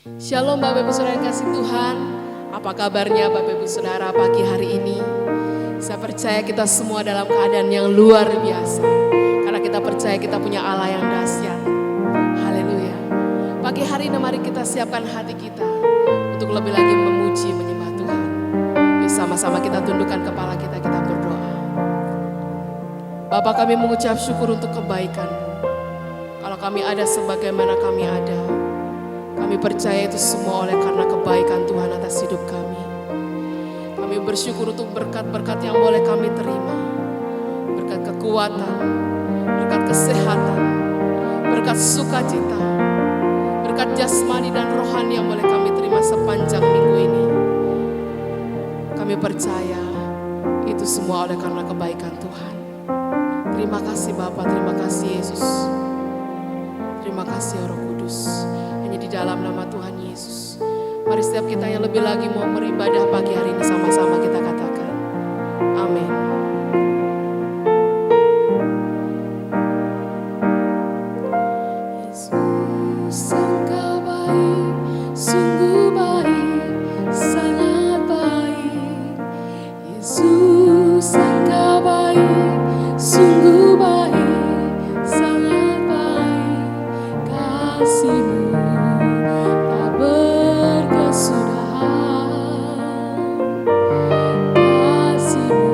Shalom Bapak Ibu Saudara yang kasih Tuhan. Apa kabarnya Bapak Ibu Saudara pagi hari ini? Saya percaya kita semua dalam keadaan yang luar biasa. Karena kita percaya kita punya Allah yang dahsyat. Haleluya. Pagi hari ini mari kita siapkan hati kita untuk lebih lagi memuji, menyembah Tuhan. Yuk sama-sama kita tundukkan kepala kita, kita berdoa. Bapa, kami mengucap syukur untuk kebaikan-Mu. Kalau kami ada sebagaimana kami ada, kami percaya itu semua oleh karena kebaikan Tuhan atas hidup kami. Kami bersyukur untuk berkat-berkat yang boleh kami terima. Berkat kekuatan, berkat kesehatan, berkat sukacita, berkat jasmani dan rohani yang boleh kami terima sepanjang minggu ini. Kami percaya itu semua oleh karena kebaikan Tuhan. Terima kasih Bapa, terima kasih Yesus. Terima kasih Roh Kudus. Hanya di dalam nama Tuhan Yesus. Mari setiap kita yang lebih lagi mau beribadah pagi hari ini sama-sama kita katakan. Amin. Yesus Engkau baik, sungguh baik, sangat baik. Yesus Engkau baik, sungguh baik, sangat baik. Kasih-Mu tak berkesudahan. Kasih-Mu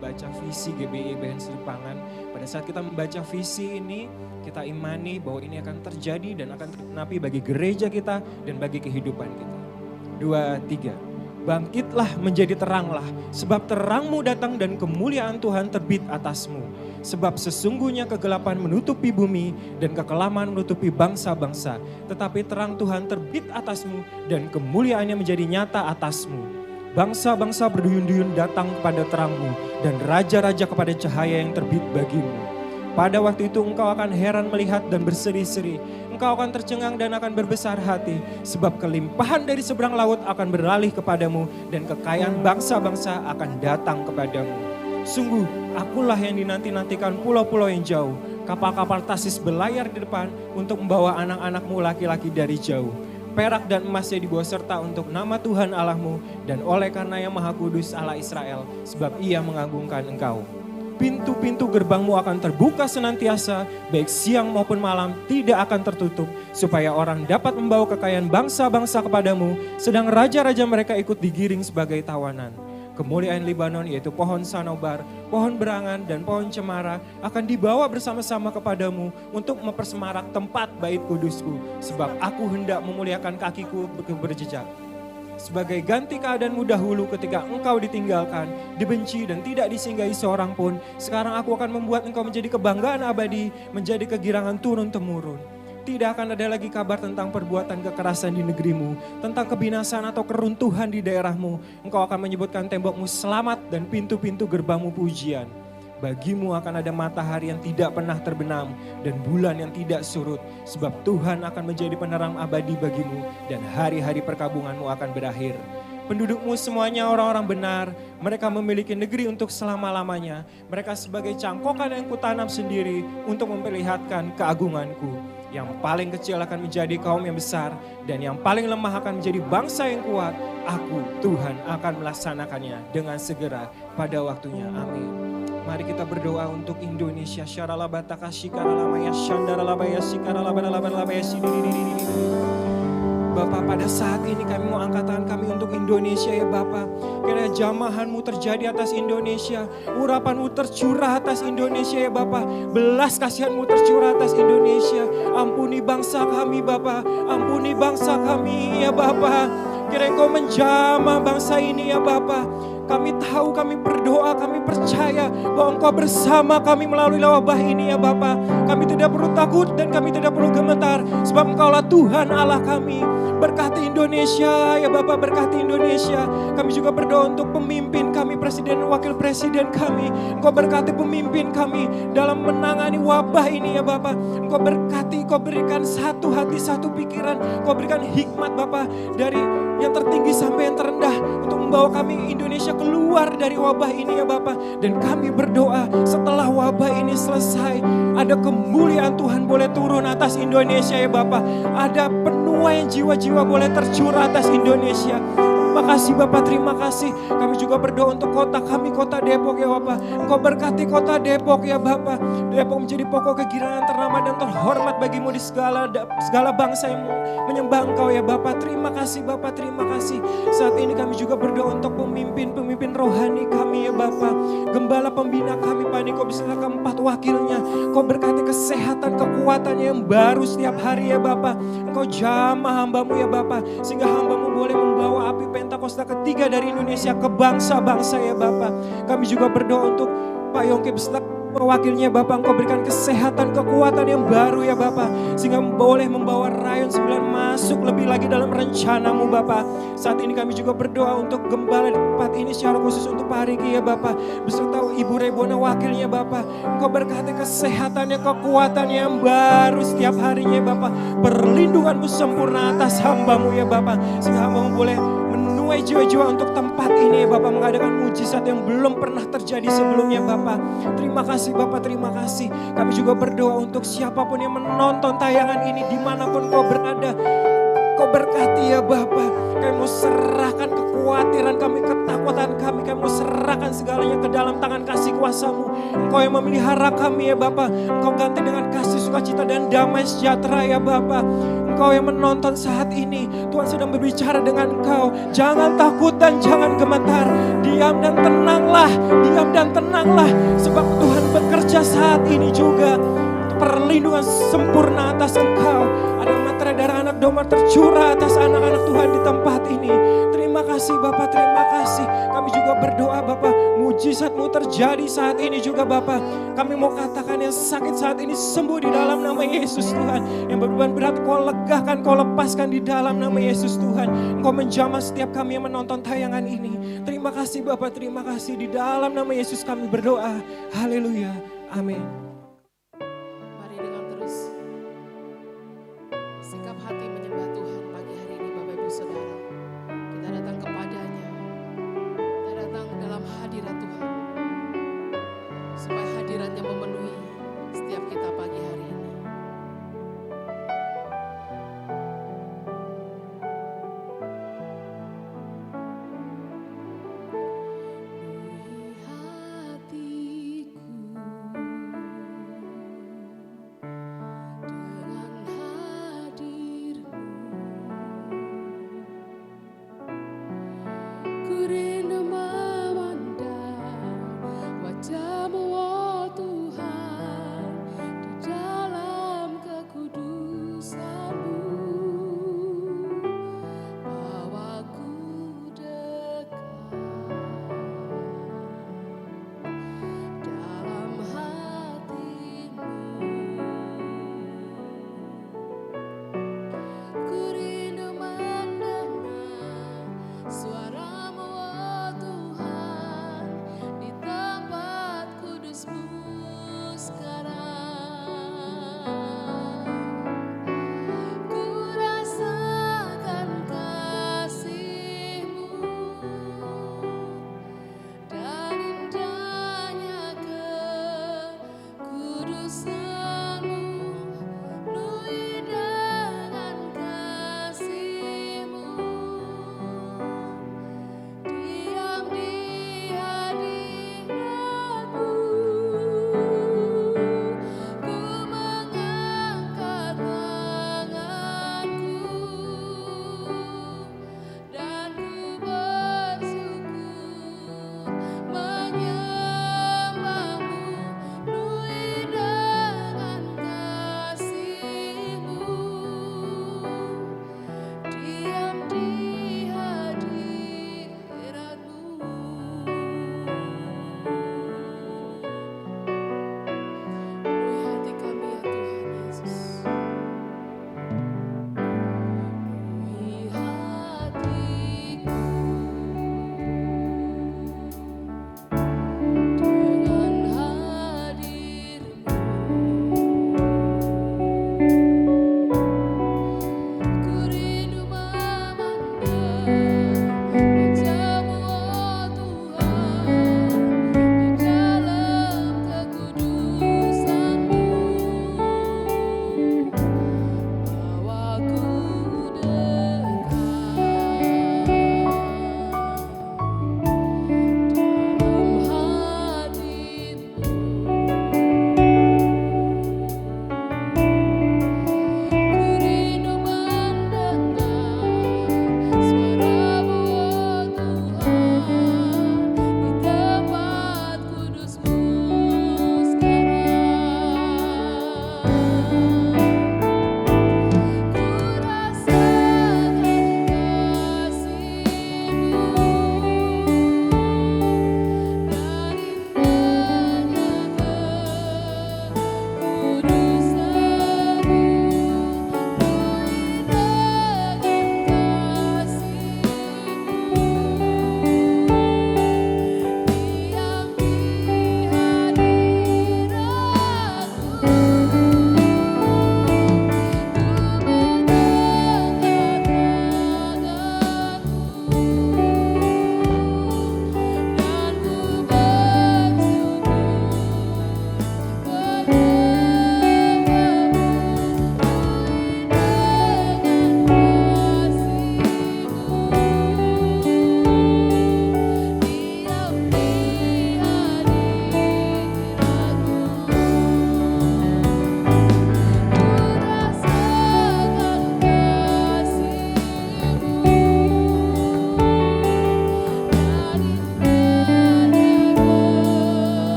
membaca visi GBI BHN Serempangan. Pada saat kita membaca visi ini, kita imani bahwa ini akan terjadi dan akan tergenapi bagi gereja kita dan bagi kehidupan kita. 2, 3. Bangkitlah menjadi teranglah, sebab terangmu datang dan kemuliaan Tuhan terbit atasmu. Sebab sesungguhnya kegelapan menutupi bumi dan kekelaman menutupi bangsa-bangsa. Tetapi terang Tuhan terbit atasmu dan kemuliaannya menjadi nyata atasmu. Bangsa-bangsa berduyun-duyun datang kepada terangmu dan raja-raja kepada cahaya yang terbit bagimu. Pada waktu itu engkau akan heran melihat dan berseri-seri. Engkau akan tercengang dan akan berbesar hati. Sebab kelimpahan dari seberang laut akan beralih kepadamu dan kekayaan bangsa-bangsa akan datang kepadamu. Sungguh akulah yang dinanti-nantikan pulau-pulau yang jauh. Kapal-kapal Tarsis berlayar di depan untuk membawa anak-anakmu laki-laki dari jauh. Perak dan emasnya dibawa serta untuk nama Tuhan Allahmu dan oleh karena yang Maha Kudus Allah Israel, sebab ia mengagungkan engkau. Pintu-pintu gerbangmu akan terbuka senantiasa, baik siang maupun malam tidak akan tertutup, supaya orang dapat membawa kekayaan bangsa-bangsa kepadamu, sedang raja-raja mereka ikut digiring sebagai tawanan. Kemuliaan Libanon yaitu pohon sanobar, pohon berangan dan pohon cemara akan dibawa bersama-sama kepadamu untuk mempersemarak tempat bait kudusku, sebab aku hendak memuliakan kakiku berjejak. Sebagai ganti keadaanmu dahulu ketika engkau ditinggalkan, dibenci dan tidak disinggahi seorang pun, sekarang aku akan membuat engkau menjadi kebanggaan abadi, menjadi kegirangan turun-temurun. Tidak akan ada lagi kabar tentang perbuatan kekerasan di negerimu, tentang kebinasaan atau keruntuhan di daerahmu. Engkau akan menyebutkan tembokmu selamat dan pintu-pintu gerbangmu pujian. Bagimu akan ada matahari yang tidak pernah terbenam dan bulan yang tidak surut. Sebab Tuhan akan menjadi penerang abadi bagimu dan hari-hari perkabunganmu akan berakhir. Pendudukmu semuanya orang-orang benar, mereka memiliki negeri untuk selama-lamanya. Mereka sebagai cangkokan yang kutanam sendiri untuk memperlihatkan keagunganku. Yang paling kecil akan menjadi kaum yang besar dan yang paling lemah akan menjadi bangsa yang kuat. Aku, Tuhan, akan melaksanakannya dengan segera pada waktunya. Amin. Mari kita berdoa untuk Indonesia. Bapak, pada saat ini kami mau angkat tangan kami untuk Indonesia ya Bapak. Kiranya jamahan-Mu terjadi atas Indonesia. Urapan-Mu tercurah atas Indonesia ya Bapak. Belas kasihan-Mu tercurah atas Indonesia. Ampuni bangsa kami Bapak. Ampuni bangsa kami ya Bapak. Kiranya Engkau menjamah bangsa ini ya Bapak. Kami tahu, kami berdoa, kami percaya bahwa Engkau bersama kami melalui wabah ini ya Bapa. Kami tidak perlu takut dan kami tidak perlu gemetar. Sebab Engkaulah Tuhan Allah kami. Berkati Indonesia ya Bapa, berkati Indonesia. Kami juga berdoa untuk pemimpin kami, presiden dan wakil presiden kami. Engkau berkati pemimpin kami dalam menangani wabah ini ya Bapa. Engkau berkati, Engkau berikan satu hati, satu pikiran. Engkau berikan hikmat Bapa dari yang tertinggi sampai yang terendah untuk membawa kami Indonesia keluar dari wabah ini ya Bapak. Dan kami berdoa setelah wabah ini selesai, ada kemuliaan Tuhan boleh turun atas Indonesia ya Bapak. Ada penuaian jiwa-jiwa boleh tercurah atas Indonesia. Makasih Bapak, terima kasih. Kami juga berdoa untuk kota kami, kota Depok ya Bapak. Engkau berkati kota Depok ya Bapak. Depok menjadi pokok kegirangan ternama dan terhormat bagimu di segala bangsa yang menyembah Engkau ya Bapak. Terima kasih Bapak, terima kasih. Saat ini kami juga berdoa untuk pemimpin rohani kami ya Bapak. Gembala pembina kami Pak Niko beserta keempat wakilnya. Engkau berkati kesehatan, kekuatannya yang baru setiap hari ya Bapak. Engkau jamah hamba-Mu ya Bapak. Sehingga hamba-Mu boleh membawa api Pentakosta ketiga dari Indonesia ke bangsa-bangsa ya Bapak. Kami juga berdoa untuk Pak Yongki beserta wakilnya Bapak. Engkau berikan kesehatan, kekuatan yang baru ya Bapak. Sehingga boleh membawa Rayon 9 masuk lebih lagi dalam rencana-Mu Bapak. Saat ini kami juga berdoa untuk gembala di tempat ini secara khusus untuk Pak Riki ya Bapak. Beserta Ibu Rebona wakilnya Bapak. Engkau berkati kesehatannya, kekuatannya yang baru setiap harinya ya Bapak. Perlindungan-Mu sempurna atas hamba-Mu ya Bapak. Sehingga hamba-Mu boleh menuai jiwa-jiwa untuk tempat ini ya Bapak, mengadakan mujizat yang belum pernah terjadi sebelumnya Bapak. Terima kasih Bapak, terima kasih. Kami juga berdoa untuk siapapun yang menonton tayangan ini dimanapun Kau berada. Engkau berkati ya Bapa. Kami mau serahkan kekhawatiran kami, ketakutan kami. Kami mau serahkan segalanya ke dalam tangan kasih kuasa-Mu. Engkau yang memelihara kami ya Bapa. Engkau ganti dengan kasih, sukacita dan damai sejahtera ya Bapa. Engkau yang menonton saat ini, Tuhan sedang berbicara dengan engkau. Jangan takut dan jangan gemetar. Diam dan tenanglah, diam dan tenanglah. Sebab Tuhan bekerja saat ini juga. Perlindungan sempurna atas engkau. Ada materai darah anak domba tercurah atas anak-anak Tuhan di tempat ini. Terima kasih Bapak, terima kasih. Kami juga berdoa Bapak, mujizat-Mu terjadi saat ini juga Bapak. Kami mau katakan yang sakit saat ini sembuh di dalam nama Yesus Tuhan. Yang beban berat Kau legakan, Kau lepaskan di dalam nama Yesus Tuhan. Engkau menjamah setiap kami yang menonton tayangan ini. Terima kasih Bapak, terima kasih. Di dalam nama Yesus kami berdoa. Haleluya, amin. Mari dengan terus sikap hati menyembah Tuhan pagi hari ini Bapak Ibu Saudara. Kita datang kepadanya. Kita datang dalam hadirat Tuhan. Supaya hadiratnya memenuhi setiap kita pagi hari ini. Ku rindu memandang wajah-Mu, oh Tuhan.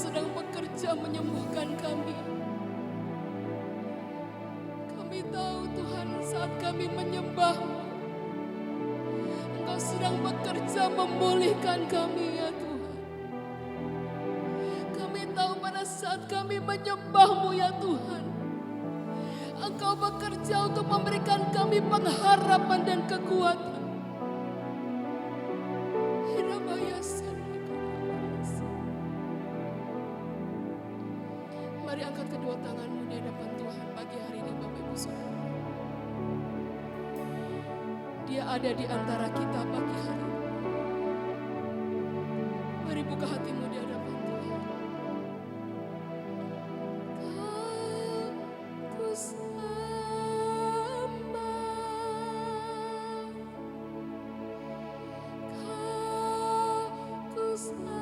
sedang bekerja menyembuhkan kami. Kami tahu Tuhan saat kami menyembah-Mu, Engkau sedang bekerja memulihkan kami ya Tuhan. Kami tahu pada saat kami menyembah-Mu ya Tuhan, Engkau bekerja untuk memberikan kami pengharapan dan kekuatan. Mari angkat kedua tanganmu di hadapan Tuhan pagi hari ini Bapak Ibu Saudara. Dia ada di antara kita pagi hari ini. Mari buka hatimu di hadapan Tuhan. Ku sembah, ku sembah.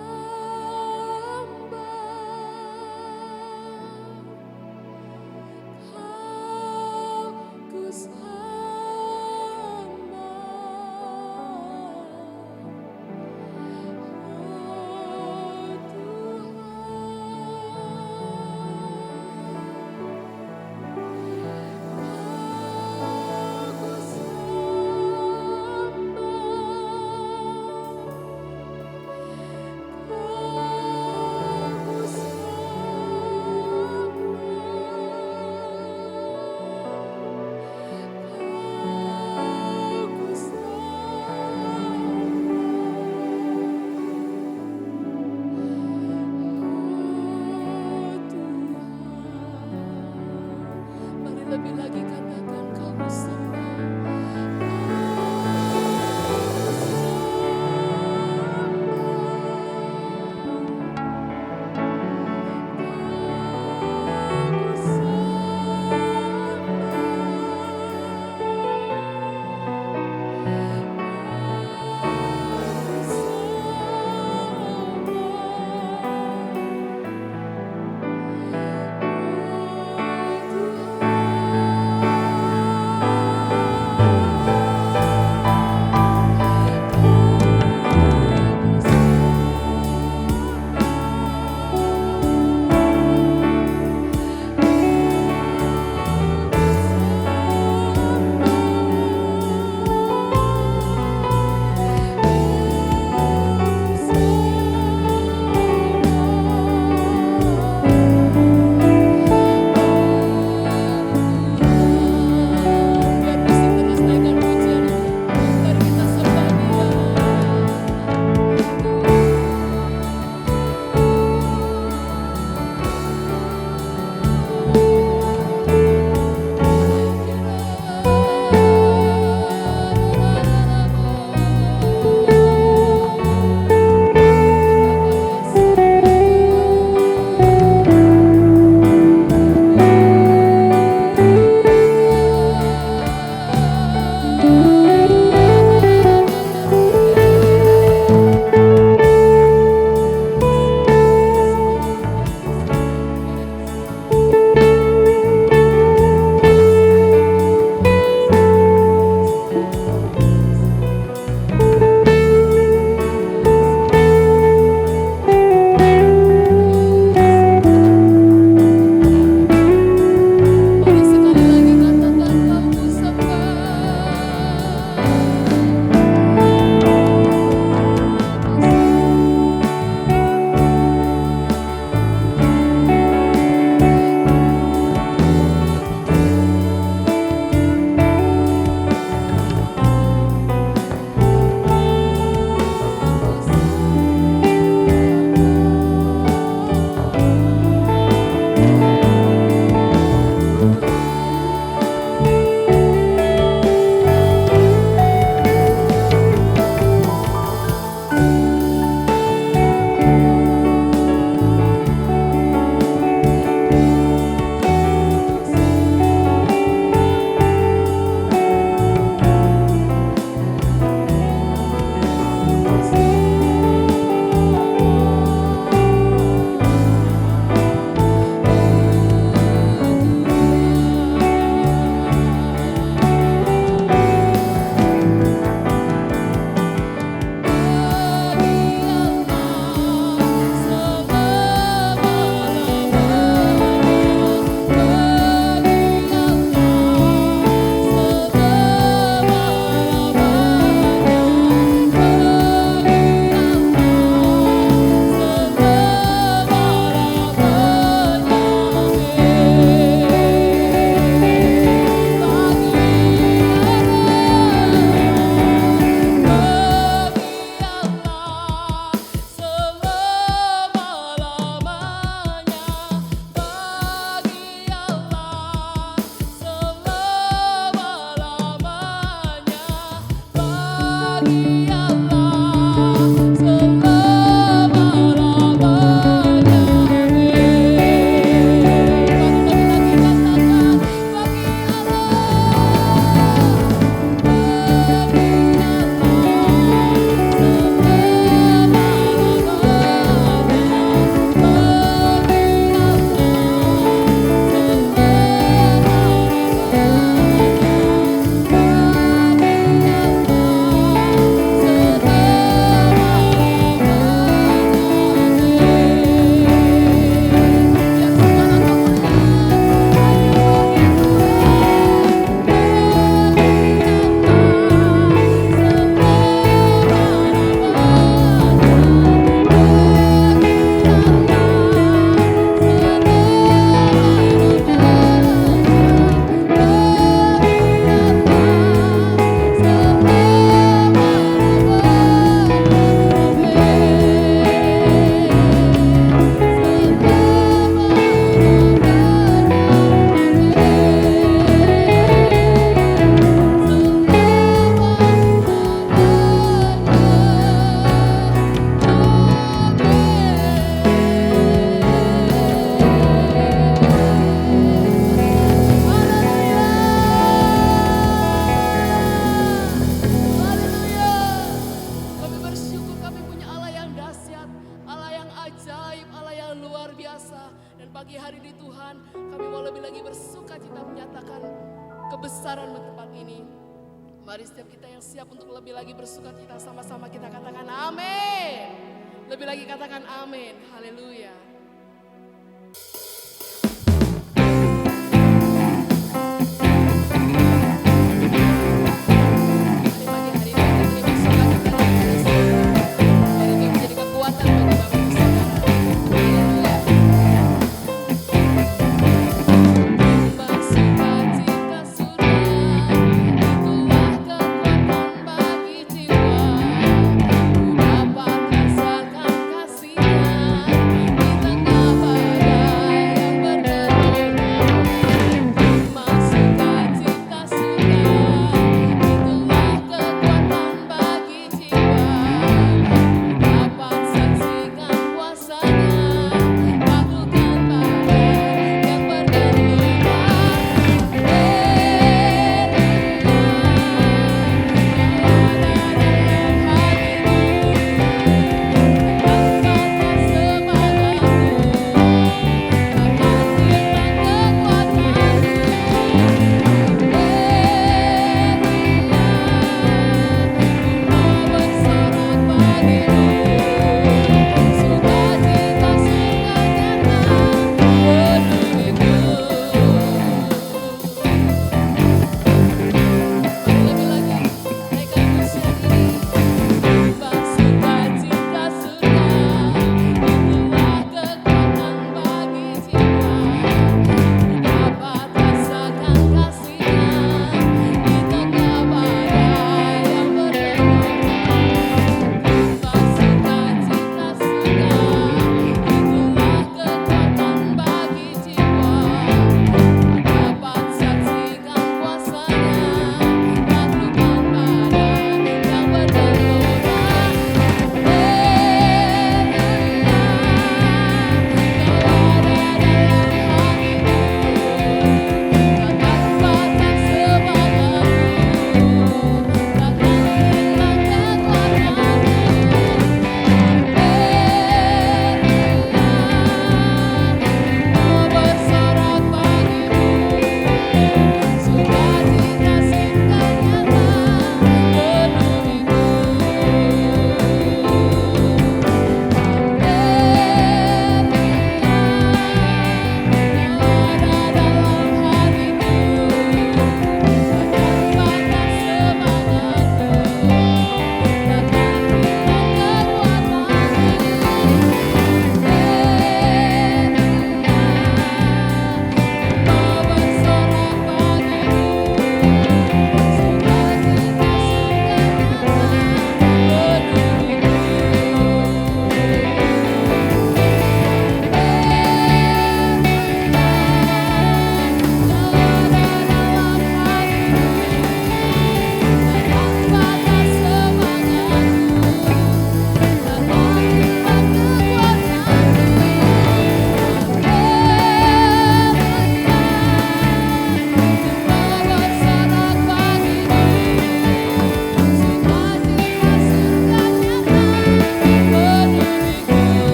luar biasa. Dan pagi hari ini Tuhan, kami mau lebih lagi bersuka cita menyatakan kebesaran tempat ini. Mari setiap kita yang siap untuk lebih lagi bersuka cita, sama-sama kita katakan amin. Lebih lagi katakan amin. Haleluya. Dapat rasakan kasih-Nya di tengah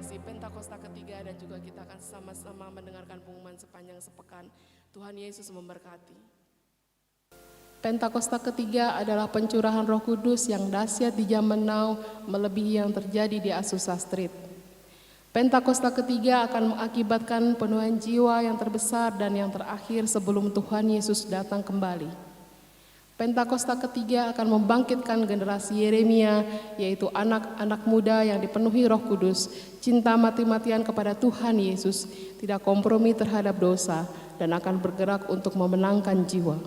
sesi Pentakosta ketiga dan juga kita akan sama-sama mendengarkan pengumuman sepanjang sepekan. Tuhan Yesus memberkati. Pentakosta ketiga adalah pencurahan Roh Kudus yang dahsyat di zaman now melebihi yang terjadi di Azusa Street. Pentakosta ketiga akan mengakibatkan penuhan jiwa yang terbesar dan yang terakhir sebelum Tuhan Yesus datang kembali. Pentakosta ketiga akan membangkitkan generasi Yeremia, yaitu anak-anak muda yang dipenuhi Roh Kudus, cinta mati-matian kepada Tuhan Yesus, tidak kompromi terhadap dosa, dan akan bergerak untuk memenangkan jiwa.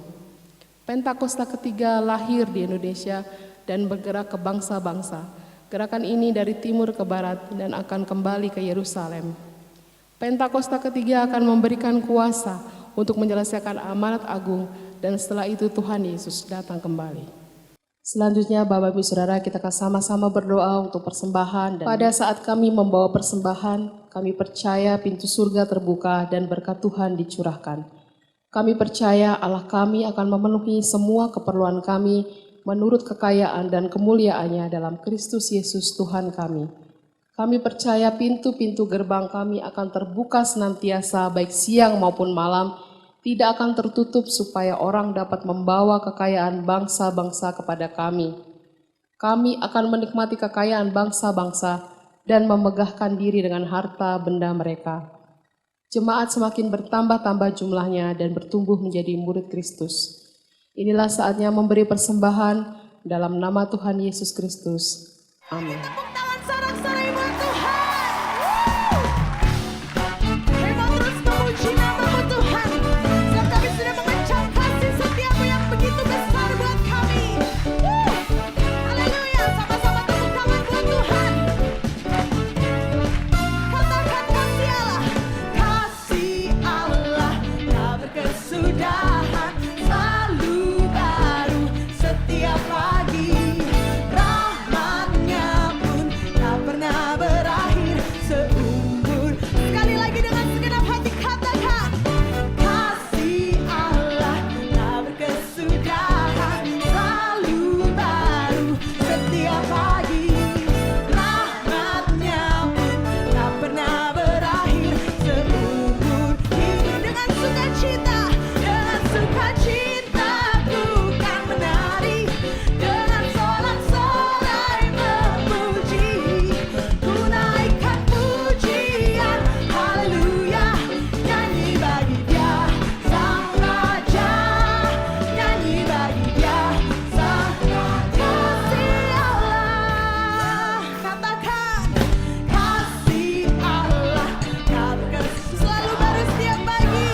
Pentakosta ketiga lahir di Indonesia dan bergerak ke bangsa-bangsa. Gerakan ini dari timur ke barat dan akan kembali ke Yerusalem. Pentakosta ketiga akan memberikan kuasa untuk menyelesaikan amanat agung, dan setelah itu Tuhan Yesus datang kembali. Selanjutnya Bapak Ibu Saudara, kita akan sama-sama berdoa untuk persembahan. Dan pada saat kami membawa persembahan, kami percaya pintu surga terbuka dan berkat Tuhan dicurahkan. Kami percaya Allah kami akan memenuhi semua keperluan kami menurut kekayaan dan kemuliaannya dalam Kristus Yesus Tuhan kami. Kami percaya pintu-pintu gerbang kami akan terbuka senantiasa baik siang maupun malam, tidak akan tertutup supaya orang dapat membawa kekayaan bangsa-bangsa kepada kami. Kami akan menikmati kekayaan bangsa-bangsa dan memegahkan diri dengan harta benda mereka. Jemaat semakin bertambah-tambah jumlahnya dan bertumbuh menjadi murid Kristus. Inilah saatnya memberi persembahan dalam nama Tuhan Yesus Kristus. Amin. Tepuk tangan sorak-sorai buat Tuhan. Memang terus memuji nama-Mu Tuhan. Sebab kami sudah mengecap kasih setiamu yang begitu besar buat kami. Haleluya, sama-sama tepuk tangan buat Tuhan. Katakan kasih Allah. Kasih Allah tak berkesudahan, selalu baru setiap pagi. Rahmat-Nya pun tak pernah berakhir seumur. Sekali lagi dengan segenap hati katakan, kasih Allah tak berkesudahan, selalu baru setiap pagi. Rahmat-Nya pun tak pernah berakhir seumur hidup. Dengan sukacita ku kan menari, dengan sorak-sorai memuji, ku naikkan pujian, haleluya, nyanyi bagi Dia Sang Raja, nyanyi bagi Dia Sang Raja. Kasih Allah, katakan kasih Allah tak berkesudahan, selalu baru setiap pagi.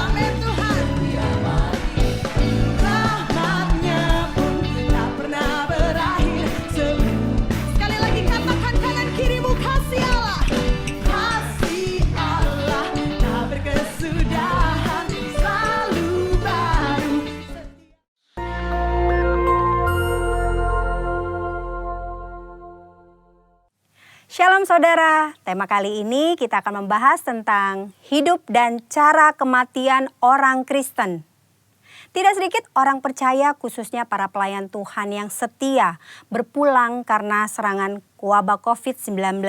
Amin Tuhan. Rahmat-Nya pun tak pernah berakhir seumur. Sekali lagi katakan kanan kirimu, kasih Allah. Kasih Allah tak berkesudahan, selalu baru. Shalom saudara, tema kali ini kita akan membahas tentang hidup dan cara kematian orang Kristen. Tidak sedikit orang percaya, khususnya para pelayan Tuhan yang setia, berpulang karena serangan wabah COVID-19.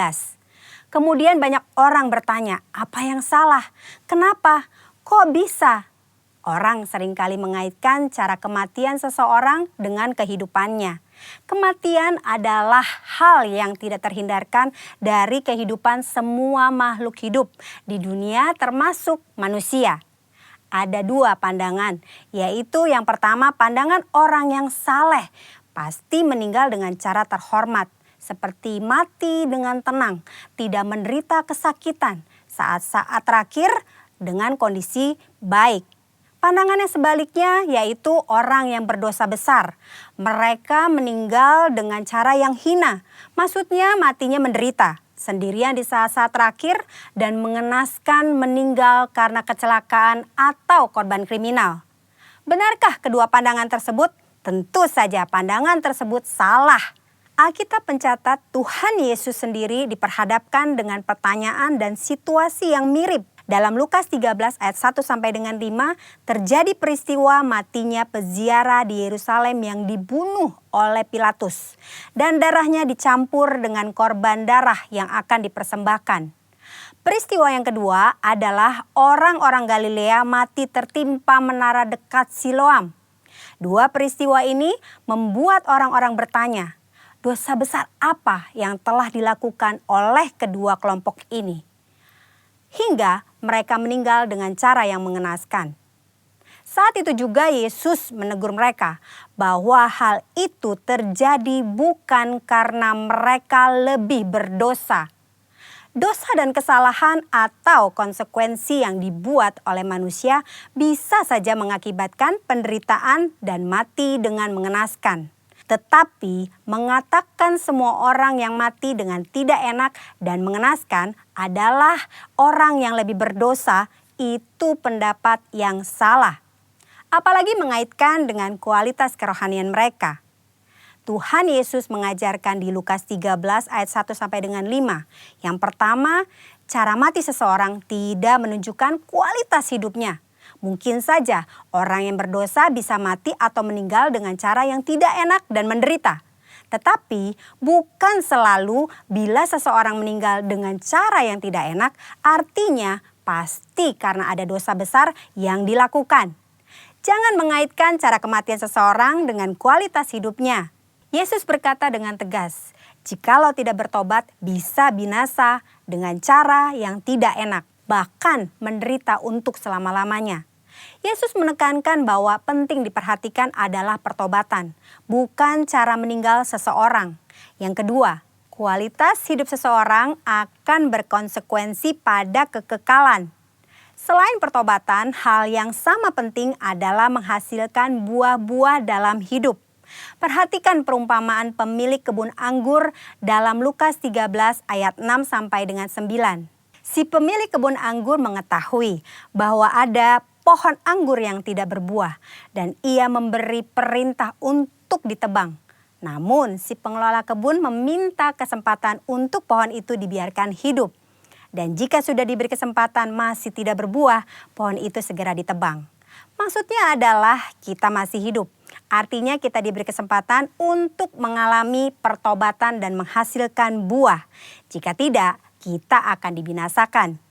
Kemudian banyak orang bertanya, apa yang salah? Kenapa? Kok bisa? Orang seringkali mengaitkan cara kematian seseorang dengan kehidupannya. Kematian adalah hal yang tidak terhindarkan dari kehidupan semua makhluk hidup di dunia termasuk manusia. Ada dua pandangan, yaitu yang pertama pandangan orang yang saleh pasti meninggal dengan cara terhormat, seperti mati dengan tenang, tidak menderita kesakitan, saat-saat terakhir dengan kondisi baik. Pandangan yang sebaliknya yaitu orang yang berdosa besar. Mereka meninggal dengan cara yang hina. Maksudnya matinya menderita, sendirian di saat-saat terakhir dan mengenaskan meninggal karena kecelakaan atau korban kriminal. Benarkah kedua pandangan tersebut? Tentu saja pandangan tersebut salah. Alkitab mencatat Tuhan Yesus sendiri diperhadapkan dengan pertanyaan dan situasi yang mirip Dalam Lukas 13 ayat 1 sampai dengan 5 terjadi peristiwa matinya peziarah di Yerusalem yang dibunuh oleh Pilatus dan darahnya dicampur dengan korban darah yang akan dipersembahkan. Peristiwa yang kedua adalah orang-orang Galilea mati tertimpa menara dekat Siloam. Dua peristiwa ini membuat orang-orang bertanya, dosa besar apa yang telah dilakukan oleh kedua kelompok ini? Hingga mereka meninggal dengan cara yang mengenaskan. Saat itu juga Yesus menegur mereka bahwa hal itu terjadi bukan karena mereka lebih berdosa. Dosa dan kesalahan atau konsekuensi yang dibuat oleh manusia bisa saja mengakibatkan penderitaan dan mati dengan mengenaskan. Tetapi mengatakan semua orang yang mati dengan tidak enak dan mengenaskan adalah orang yang lebih berdosa, itu pendapat yang salah. Apalagi mengaitkan dengan kualitas kerohanian mereka. Tuhan Yesus mengajarkan di Lukas 13 ayat 1 sampai dengan 5. Yang pertama, cara mati seseorang tidak menunjukkan kualitas hidupnya. Mungkin saja orang yang berdosa bisa mati atau meninggal dengan cara yang tidak enak dan menderita. Tetapi bukan selalu bila seseorang meninggal dengan cara yang tidak enak, artinya pasti karena ada dosa besar yang dilakukan. Jangan mengaitkan cara kematian seseorang dengan kualitas hidupnya. Yesus berkata dengan tegas, jikalau tidak bertobat bisa binasa dengan cara yang tidak enak, bahkan menderita untuk selama-lamanya. Yesus menekankan bahwa penting diperhatikan adalah pertobatan, bukan cara meninggal seseorang. Yang kedua, kualitas hidup seseorang akan berkonsekuensi pada kekekalan. Selain pertobatan, hal yang sama penting adalah menghasilkan buah-buah dalam hidup. Perhatikan perumpamaan pemilik kebun anggur dalam Lukas 13 ayat 6 sampai dengan 9. Si pemilik kebun anggur mengetahui bahwa ada pohon anggur yang tidak berbuah dan ia memberi perintah untuk ditebang. Namun si pengelola kebun meminta kesempatan untuk pohon itu dibiarkan hidup. Dan jika sudah diberi kesempatan masih tidak berbuah, pohon itu segera ditebang. Maksudnya adalah kita masih hidup. Artinya kita diberi kesempatan untuk mengalami pertobatan dan menghasilkan buah. Jika tidak, kita akan dibinasakan.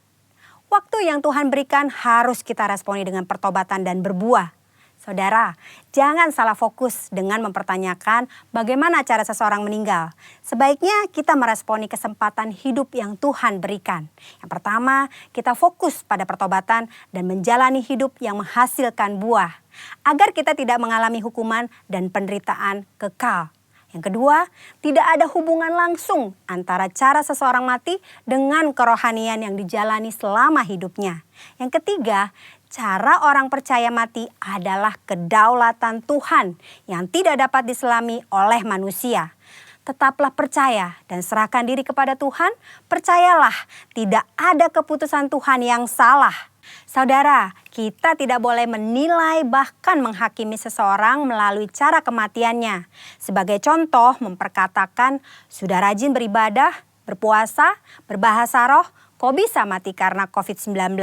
Waktu yang Tuhan berikan harus kita responi dengan pertobatan dan berbuah. Saudara, jangan salah fokus dengan mempertanyakan bagaimana cara seseorang meninggal. Sebaiknya kita meresponi kesempatan hidup yang Tuhan berikan. Yang pertama, kita fokus pada pertobatan dan menjalani hidup yang menghasilkan buah. Agar kita tidak mengalami hukuman dan penderitaan kekal. Yang kedua, tidak ada hubungan langsung antara cara seseorang mati dengan kerohanian yang dijalani selama hidupnya. Yang ketiga, cara orang percaya mati adalah kedaulatan Tuhan yang tidak dapat diselami oleh manusia. Tetaplah percaya dan serahkan diri kepada Tuhan. Percayalah, tidak ada keputusan Tuhan yang salah. Saudara, kita tidak boleh menilai bahkan menghakimi seseorang melalui cara kematiannya. Sebagai contoh, memperkatakan, sudah rajin beribadah, berpuasa, berbahasa roh, kok bisa mati karena COVID-19?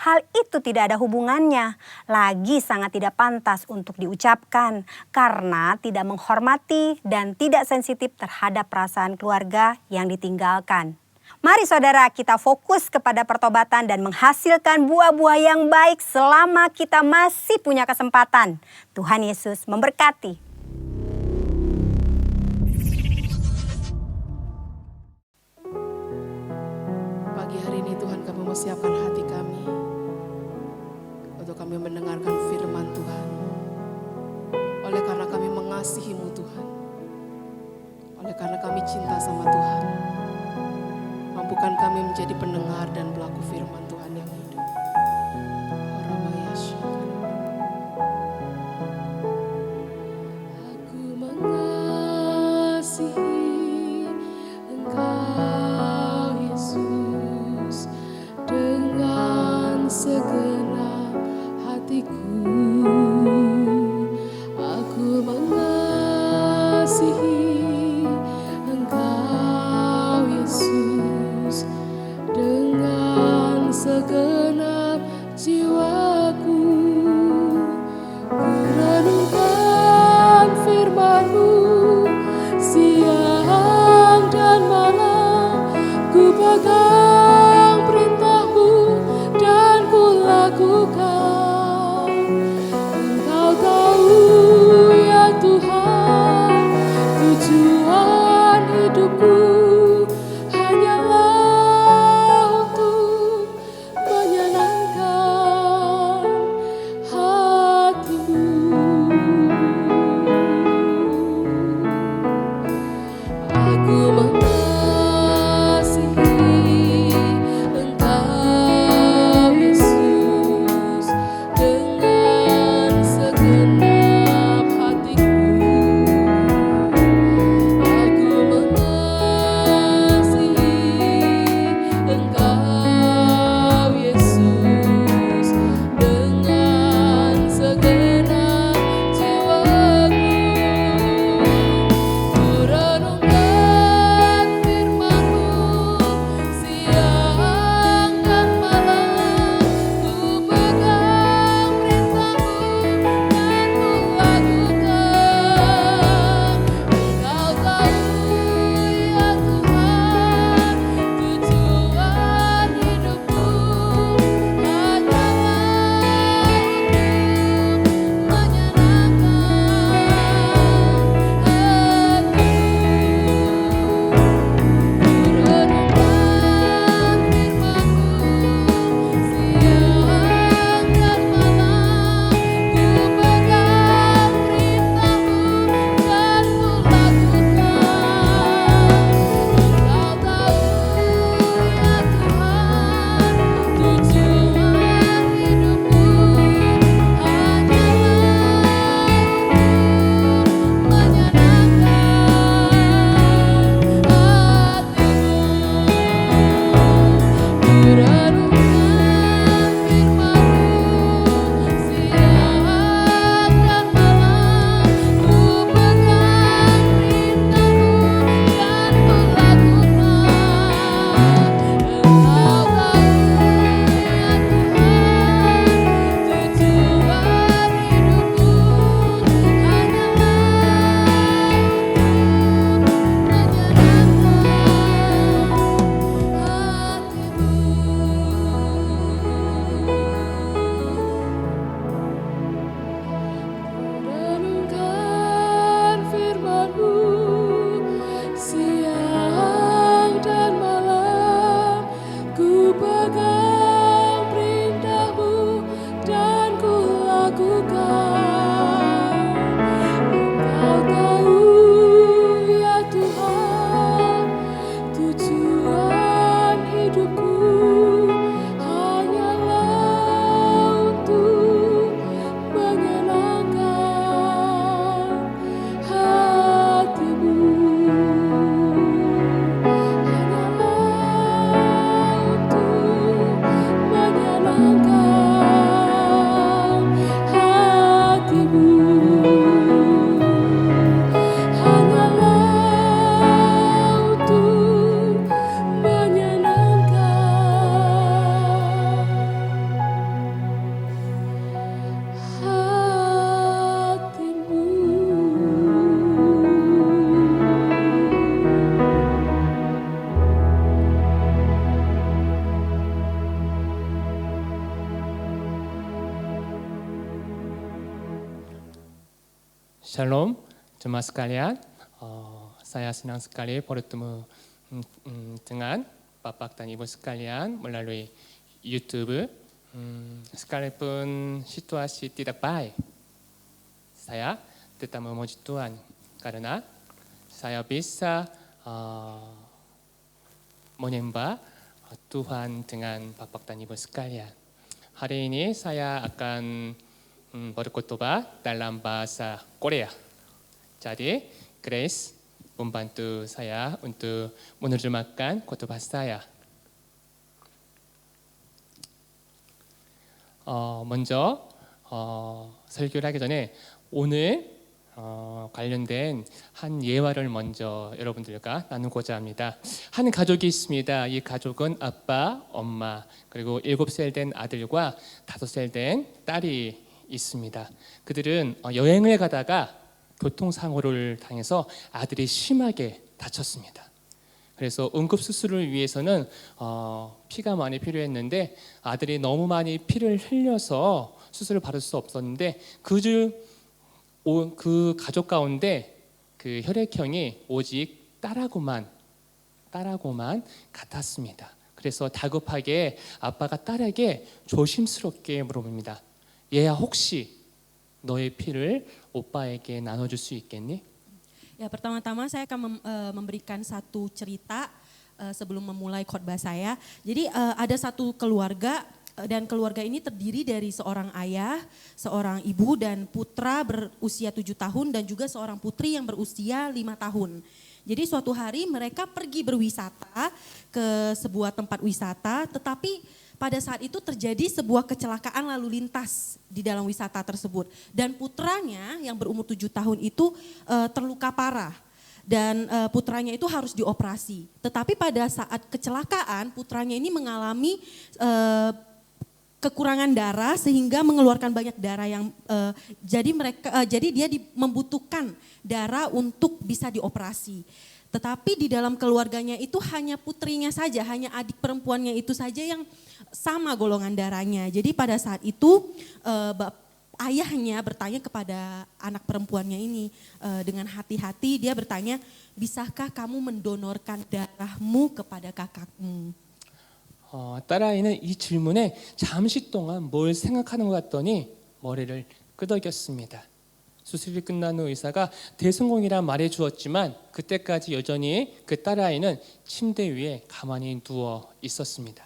Hal itu tidak ada hubungannya, lagi sangat tidak pantas untuk diucapkan karena tidak menghormati dan tidak sensitif terhadap perasaan keluarga yang ditinggalkan. Mari saudara, kita fokus kepada pertobatan dan menghasilkan buah-buah yang baik selama kita masih punya kesempatan. Tuhan Yesus memberkati. Pagi hari ini Tuhan, kami mau siapkan hati kami untuk kami mendengarkan firman Tuhan. Oleh karena kami mengasihi-Mu Tuhan, oleh karena kami cinta sama Tuhan, mampukan kami menjadi pendengar dan pelaku firman Tuhan yang hidup. Aku mengasihi Engkau Yesus dengan segenap hatiku. Aku mengasihi Engkau Yesus dengan segala jemaat sekalian, saya senang sekali bertemu dengan Bapak dan Ibu sekalian melalui YouTube. Sekalipun situasi tidak baik, saya tetap memuji Tuhan karena saya bisa menyembah Tuhan dengan Bapak dan Ibu sekalian. Hari ini saya akan berkhotbah dalam bahasa Korea. Jadi, Grace membantu saya untuk menerjemahkan khotbah saya. 먼저 설교를 하기 전에 오늘 관련된 한 예화를 먼저 여러분들과 나누고자 합니다. 한 가족이 있습니다. 이 가족은 아빠, 엄마, 그리고 7살 된 아들과 5살 된 딸이 있습니다. 그들은 여행을 가다가 교통사고를 당해서 아들이 심하게 다쳤습니다. 그래서 응급수술을 위해서는 피가 많이 필요했는데 아들이 너무 많이 피를 흘려서 수술을 받을 수 없었는데 그 가족 가운데 그 혈액형이 오직 딸하고만 같았습니다. 그래서 다급하게 아빠가 딸에게 조심스럽게 물어봅니다. 얘야, 혹시 너의 피를 오빠에게 나눠줄 수 있겠니? Ya, pertama-tama saya akan memberikan satu cerita sebelum memulai khotbah saya. Jadi ada satu keluarga dan keluarga ini terdiri dari seorang ayah, seorang ibu dan putra berusia 7 tahun dan juga seorang putri yang berusia 5 tahun. Jadi suatu hari mereka pergi berwisata ke sebuah tempat wisata, tetapi pada saat itu terjadi sebuah kecelakaan lalu lintas di dalam wisata tersebut. Dan putranya yang berumur 7 tahun itu terluka parah. Dan putranya itu harus dioperasi. Tetapi pada saat kecelakaan putranya ini mengalami kekurangan darah sehingga mengeluarkan banyak darah yang jadi dia membutuhkan darah untuk bisa dioperasi. Tetapi di dalam keluarganya itu hanya putrinya saja, hanya adik perempuannya itu saja yang sama golongan darahnya. Jadi pada saat itu ayahnya bertanya kepada anak perempuannya ini dengan hati-hati, dia bertanya, bisakah kamu mendonorkan darahmu kepada kakakmu? 딸아이는 이 질문에 잠시 동안 뭘 생각하는 것 같더니 머리를 끄덕였습니다. 수술이 끝난 후 의사가 대성공이라 말해 주었지만 그때까지 여전히 그 딸아이는 침대 위에 가만히 누워 있었습니다.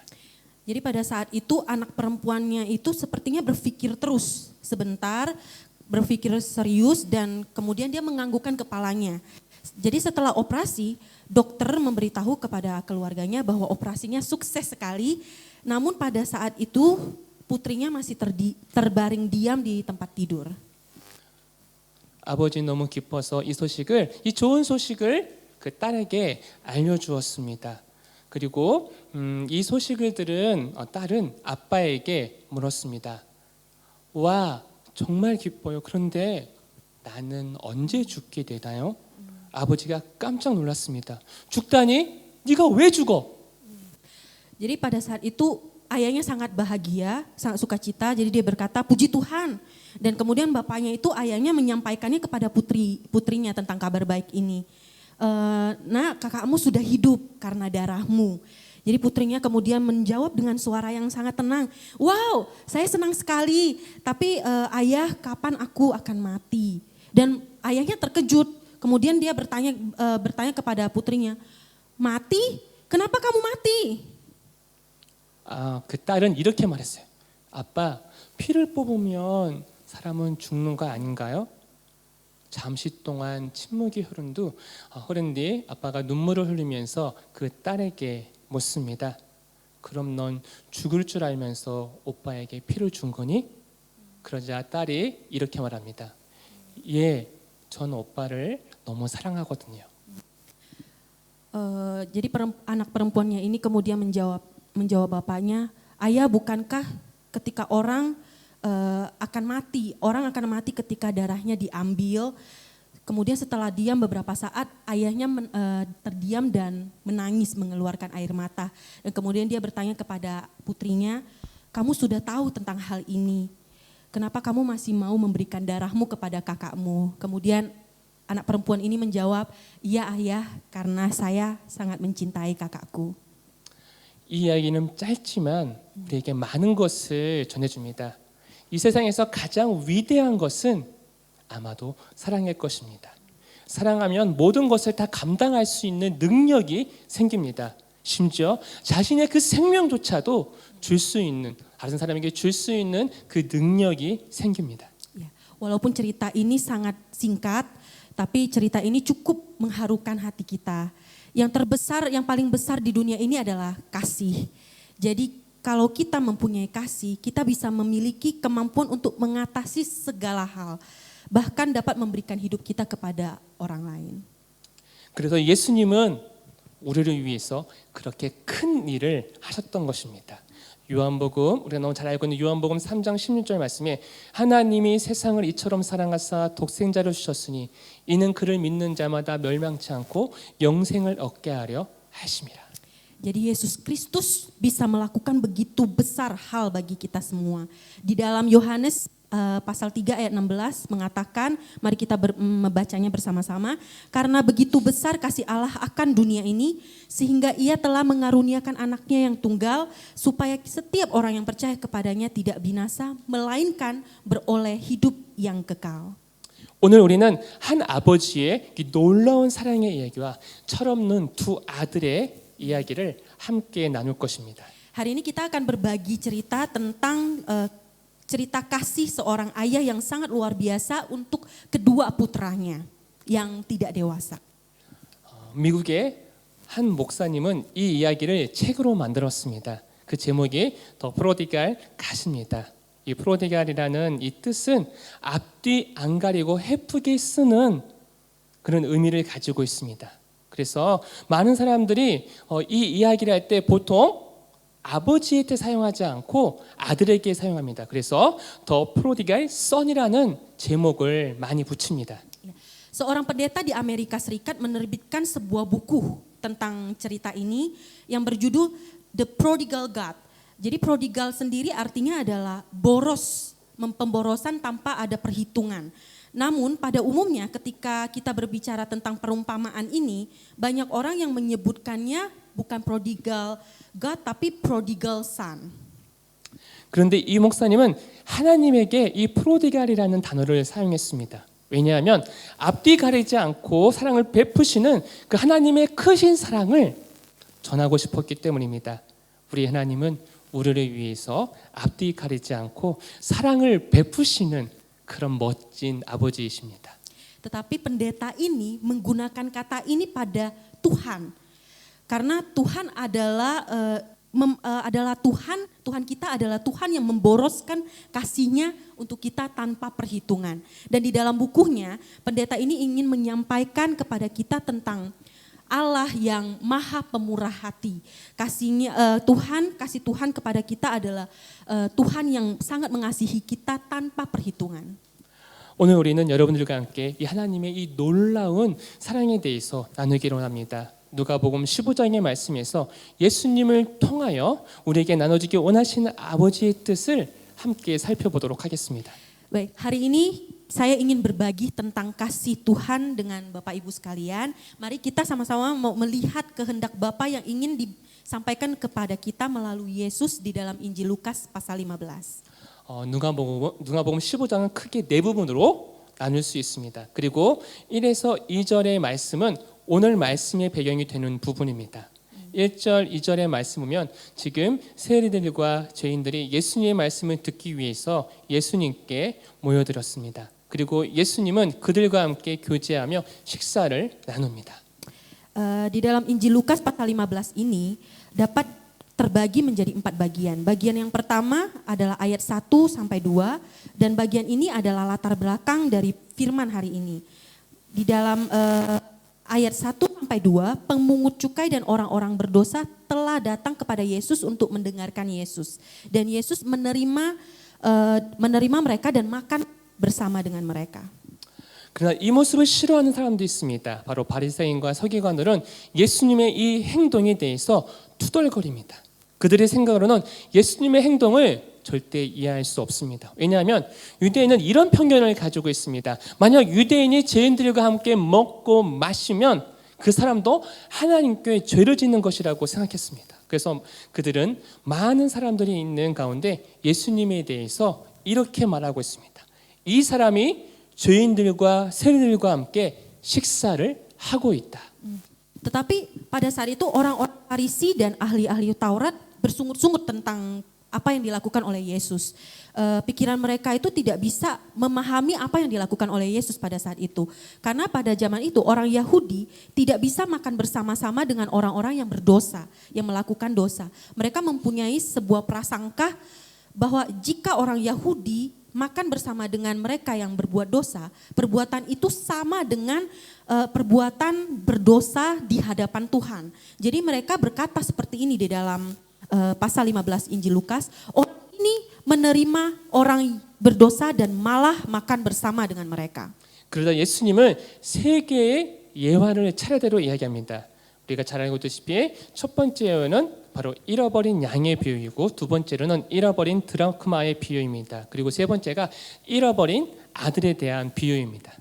Jadi pada saat itu anak perempuannya itu sepertinya berpikir terus sebentar, berpikir serius dan kemudian dia menganggukkan kepalanya. Jadi setelah operasi, dokter memberitahu kepada keluarganya bahwa operasinya sukses sekali. Namun pada saat itu putrinya masih terbaring diam di tempat tidur. 아버지 너무 기뻐서 이 좋은 소식을 그 딸에게 알려주었습니다. 그리고 이 소식을 들은 딸은 아빠에게 물었습니다. 와, 정말 기뻐요. 그런데 나는 언제 죽게 되나요? 아버지가 깜짝 놀랐습니다. 죽다니? 네가 왜 죽어? Jadi pada saat itu ayahnya sangat bahagia, sangat sukacita. Jadi dia berkata, puji Tuhan. Dan kemudian bapaknya itu ayahnya menyampaikannya kepada putrinya tentang kabar baik ini. Nah, kakakmu sudah hidup karena darahmu. Jadi putrinya kemudian menjawab dengan suara yang sangat tenang. Wow, saya senang sekali. Tapi ayah, kapan aku akan mati? Dan ayahnya terkejut. Kemudian dia bertanya kepada putrinya, mati? Kenapa kamu mati? 그 딸은 이렇게 말했어요. 아빠, 피를 뽑으면 사람은 죽는 거 아닌가요? 잠시 동안 침묵이 흐른 뒤 아빠가 눈물을 흘리면서 그 딸에게 묻습니다. 그럼 넌 죽을 줄 알면서 오빠에게 피를 준 거니? 그러자 딸이 이렇게 말합니다. 예, 전 오빠를 너무 사랑하거든요. Jadi anak perempuannya ini kemudian menjawab bapaknya, ayah, bukankah ketika orang akan mati ketika darahnya diambil. Kemudian setelah diam beberapa saat ayahnya terdiam dan menangis mengeluarkan air mata. Dan kemudian dia bertanya kepada putrinya, kamu sudah tahu tentang hal ini. Kenapa kamu masih mau memberikan darahmu kepada kakakmu? Kemudian anak perempuan ini menjawab, "Iya ayah, karena saya sangat mencintai kakakku." 이 이야기는 짧지만 우리에게 많은 것을 전해줍니다. 이 세상에서 가장 위대한 것은 아마도 사랑일 것입니다. 사랑하면 모든 것을 다 감당할 수 있는 능력이 생깁니다. 심지어 자신의 그 생명조차도 줄 수 있는, 다른 사람에게 줄 수 있는 그 능력이 생깁니다. Ya, walaupun cerita ini sangat singkat, tapi cerita ini cukup mengharukan hati kita. Yang terbesar, yang paling besar di dunia ini adalah kasih. Jadi kalau kita mempunyai kasih, kita bisa memiliki kemampuan untuk mengatasi segala hal. Bahkan dapat memberikan hidup kita kepada orang lain. 그래서 예수님은 우리를 위해서 그렇게 큰 일을 하셨던 것입니다. 요한복음, 우리가 너무 잘 알고 있는 요한복음 3장 16절 말씀에 하나님이 세상을 이처럼 사랑하사 독생자를 주셨으니 이는 그를 믿는 자마다 멸망치 않고 영생을 얻게 하려 하심이라. Jadi Yesus Kristus bisa melakukan begitu besar hal bagi kita semua. Di dalam Yohanes pasal 3 ayat 16 mengatakan, mari kita membacanya bersama-sama. Karena begitu besar kasih Allah akan dunia ini, sehingga ia telah mengaruniakan anaknya yang tunggal, supaya setiap orang yang percaya kepadanya tidak binasa, melainkan beroleh hidup yang kekal. 오늘 우리는 한 아버지의 이 놀라운 사랑의 이야기와 철없는 두 아들의 이야기를 함께 나눌 것입니다. Hari ini kita akan berbagi cerita tentang cerita kasih seorang ayah yang sangat luar biasa untuk kedua putranya yang tidak dewasa. 미국의 한 목사님은 이 이야기를 책으로 만들었습니다. 그 제목이 더 프로디갈 갓입니다. 이 프로디갈이라는 이 뜻은 앞뒤 안 가리고 헤프게 쓰는 그런 의미를 가지고 있습니다. 그래서 많은 사람들이 이 이야기를 할 때 보통 아버지한테 사용하지 않고 아들에게 사용합니다. 그래서 더 프로디갈 son이라는 제목을 많이 붙입니다. Seorang pendeta di Amerika Serikat menerbitkan sebuah buku tentang cerita ini yang berjudul The Prodigal God. Jadi prodigal sendiri artinya adalah boros, pemborosan tanpa ada perhitungan. Namun pada umumnya ketika kita berbicara tentang perumpamaan ini, banyak orang yang menyebutkannya bukan prodigal God tapi prodigal son. 그런데 이 목사님은 하나님에게 이 프로디갈이라는 단어를 사용했습니다. 왜냐하면 앞뒤 가리지 않고 사랑을 베푸시는 그 하나님의 크신 사랑을 전하고 싶었기 때문입니다. 우리 하나님은 우리를 위해서 앞뒤 가리지 않고 사랑을 베푸시는 그런 멋진 아버지이십니다. Tetapi pendeta ini menggunakan kata ini pada Tuhan. Karena Tuhan adalah Tuhan kita adalah Tuhan yang memboroskan kasih-Nya untuk kita tanpa perhitungan. Dan di dalam bukunya pendeta ini ingin menyampaikan kepada kita tentang Allah yang maha pemurah hati. Kasih Tuhan kepada kita adalah Tuhan yang sangat mengasihi kita tanpa perhitungan. 오늘 우리는 여러분들과 함께 이 하나님의 이 놀라운 사랑에 대해서 나누기로 합니다. 누가복음 15장의 말씀에서 예수님을 통하여 우리에게 나눠주기 원하시는 아버지의 뜻을 함께 살펴보도록 하겠습니다. Baik, hari ini saya ingin berbagi tentang kasih Tuhan dengan Bapak Ibu sekalian. Mari kita sama-sama mau melihat kehendak Bapa yang ingin disampaikan kepada kita melalui Yesus di dalam Injil Lukas pasal 15. 누가복음 15장은 크게 네 부분으로 나눌 수 있습니다. 그리고 1에서 2절의 말씀은 오늘 말씀의 배경이 되는 부분입니다. 1절, 2절의 말씀 보면 지금 세리들과 죄인들이 예수님의 말씀을 듣기 위해서 예수님께 모여들었습니다. 그리고 예수님은 그들과 함께 교제하며 식사를 나눕니다. Di dalam Injil Lukas pasal 15 ini dapat terbagi menjadi 4 bagian. Bagian yang pertama adalah ayat 1 sampai 2 dan bagian ini adalah latar belakang dari firman hari ini. Di dalam ayat 1 sampai 2, pemungut cukai dan orang-orang berdosa telah datang kepada Yesus untuk mendengarkan Yesus. Dan Yesus menerima mereka dan makan bersama dengan mereka. 그러나 이 모습을 싫어하는 사람도 있습니다. 바로 바리새인과 서기관들은 예수님의 이 행동에 대해서 투덜거립니다. 그들의 생각으로는 예수님의 행동을 절대 이해할 수 없습니다. 왜냐하면 유대인은 이런 편견을 가지고 있습니다. 만약 유대인이 죄인들과 함께 먹고 마시면 그 사람도 하나님께 죄를 짓는 것이라고 생각했습니다. 그래서 그들은 많은 사람들이 있는 가운데 예수님에 대해서 이렇게 말하고 있습니다. 이 사람이 죄인들과 세리들과 함께 식사를 하고 있다. Tetapi pada saat itu orang-orang Farisi dan ahli-ahli Taurat bersungut-sungut tentang apa yang dilakukan oleh Yesus. Pikiran mereka itu tidak bisa memahami apa yang dilakukan oleh Yesus pada saat itu. Karena pada zaman itu orang Yahudi tidak bisa makan bersama-sama dengan orang-orang yang berdosa, yang melakukan dosa. Mereka mempunyai sebuah prasangka bahwa jika orang Yahudi makan bersama dengan mereka yang berbuat dosa, perbuatan itu sama dengan perbuatan berdosa di hadapan Tuhan. Jadi mereka berkata seperti ini di dalam pasal 15 Injil Lukas, orang ini menerima orang berdosa dan malah makan bersama dengan mereka. 그러다 예수님은 세 개의 예화를 차례대로 이야기합니다. 우리가 잘 알고 있다시피 첫 번째 예화는 바로 잃어버린 양의 비유이고 두 번째로는 잃어버린 드라크마의 비유입니다. 그리고 세 번째가 잃어버린 아들에 대한 비유입니다.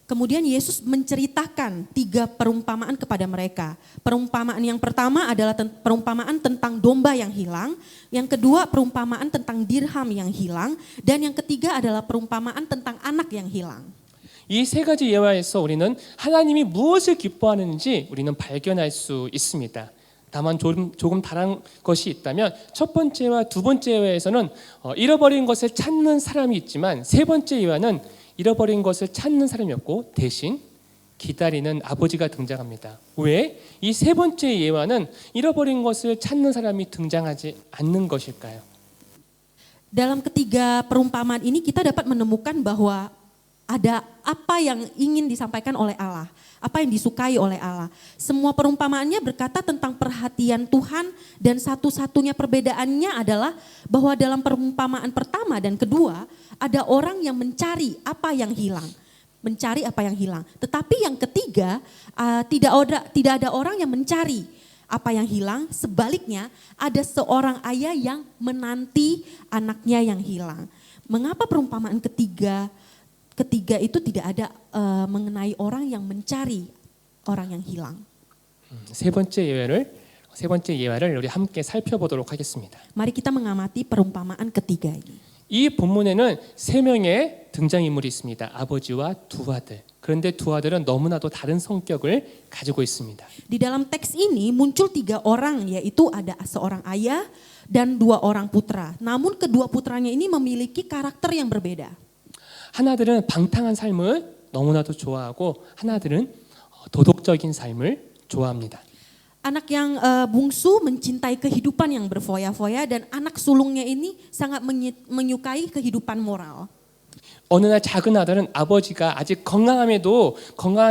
Kemudian Yesus menceritakan 3 perumpamaan kepada mereka. Perumpamaan yang pertama adalah perumpamaan tentang domba yang hilang, yang kedua perumpamaan tentang dirham yang hilang, dan yang ketiga adalah perumpamaan tentang anak yang hilang. 이 세 가지 예화에서 우리는 하나님이 무엇을 기뻐하는지 우리는 발견할 수 있습니다. 다만 조금 다른 것이 있다면 첫 번째와 두 번째 예화에서는 잃어버린 것을 찾는 사람이 있지만 세 번째 예화는 잃어버린 것을 찾는 사람이 없고 대신 기다리는 아버지가 등장합니다. 왜? 이 세 번째 예화는 잃어버린 것을 찾는 사람이 등장하지 않는 것일까요? Dalam ketiga perumpamaan ini kita dapat menemukan bahwa ada apa yang ingin disampaikan oleh Allah, apa yang disukai oleh Allah. Semua perumpamaannya berkata tentang perhatian Tuhan dan satu-satunya perbedaannya adalah bahwa dalam perumpamaan pertama dan kedua ada orang yang mencari apa yang hilang. Mencari apa yang hilang. Tetapi yang ketiga tidak ada orang yang mencari apa yang hilang, sebaliknya ada seorang ayah yang menanti anaknya yang hilang. Mengapa perumpamaan ketiga itu tidak ada mengenai orang yang mencari orang yang hilang. 세 번째 예화를 우리 함께 살펴보도록 하겠습니다. Mari kita mengamati perumpamaan ketiga ini. 이 본문에는 세 명의 등장인물이 있습니다. 아버지와 두 아들. 그런데 두 아들은 너무나도 다른 성격을 가지고 있습니다. Di dalam teks ini muncul 3 orang, yaitu ada seorang ayah dan 2 orang putra. Namun kedua putranya ini memiliki karakter yang berbeda. 하나들은 방탕한 삶을 너무나도 좋아하고 하나들은 도덕적인 삶을 좋아합니다. Anak yang bungsu mencintai kehidupan yang berfoya-foya dan anak sulungnya ini sangat menyukai kehidupan moral. 어느 날 작은 아들은 아버지가 아직 건강하게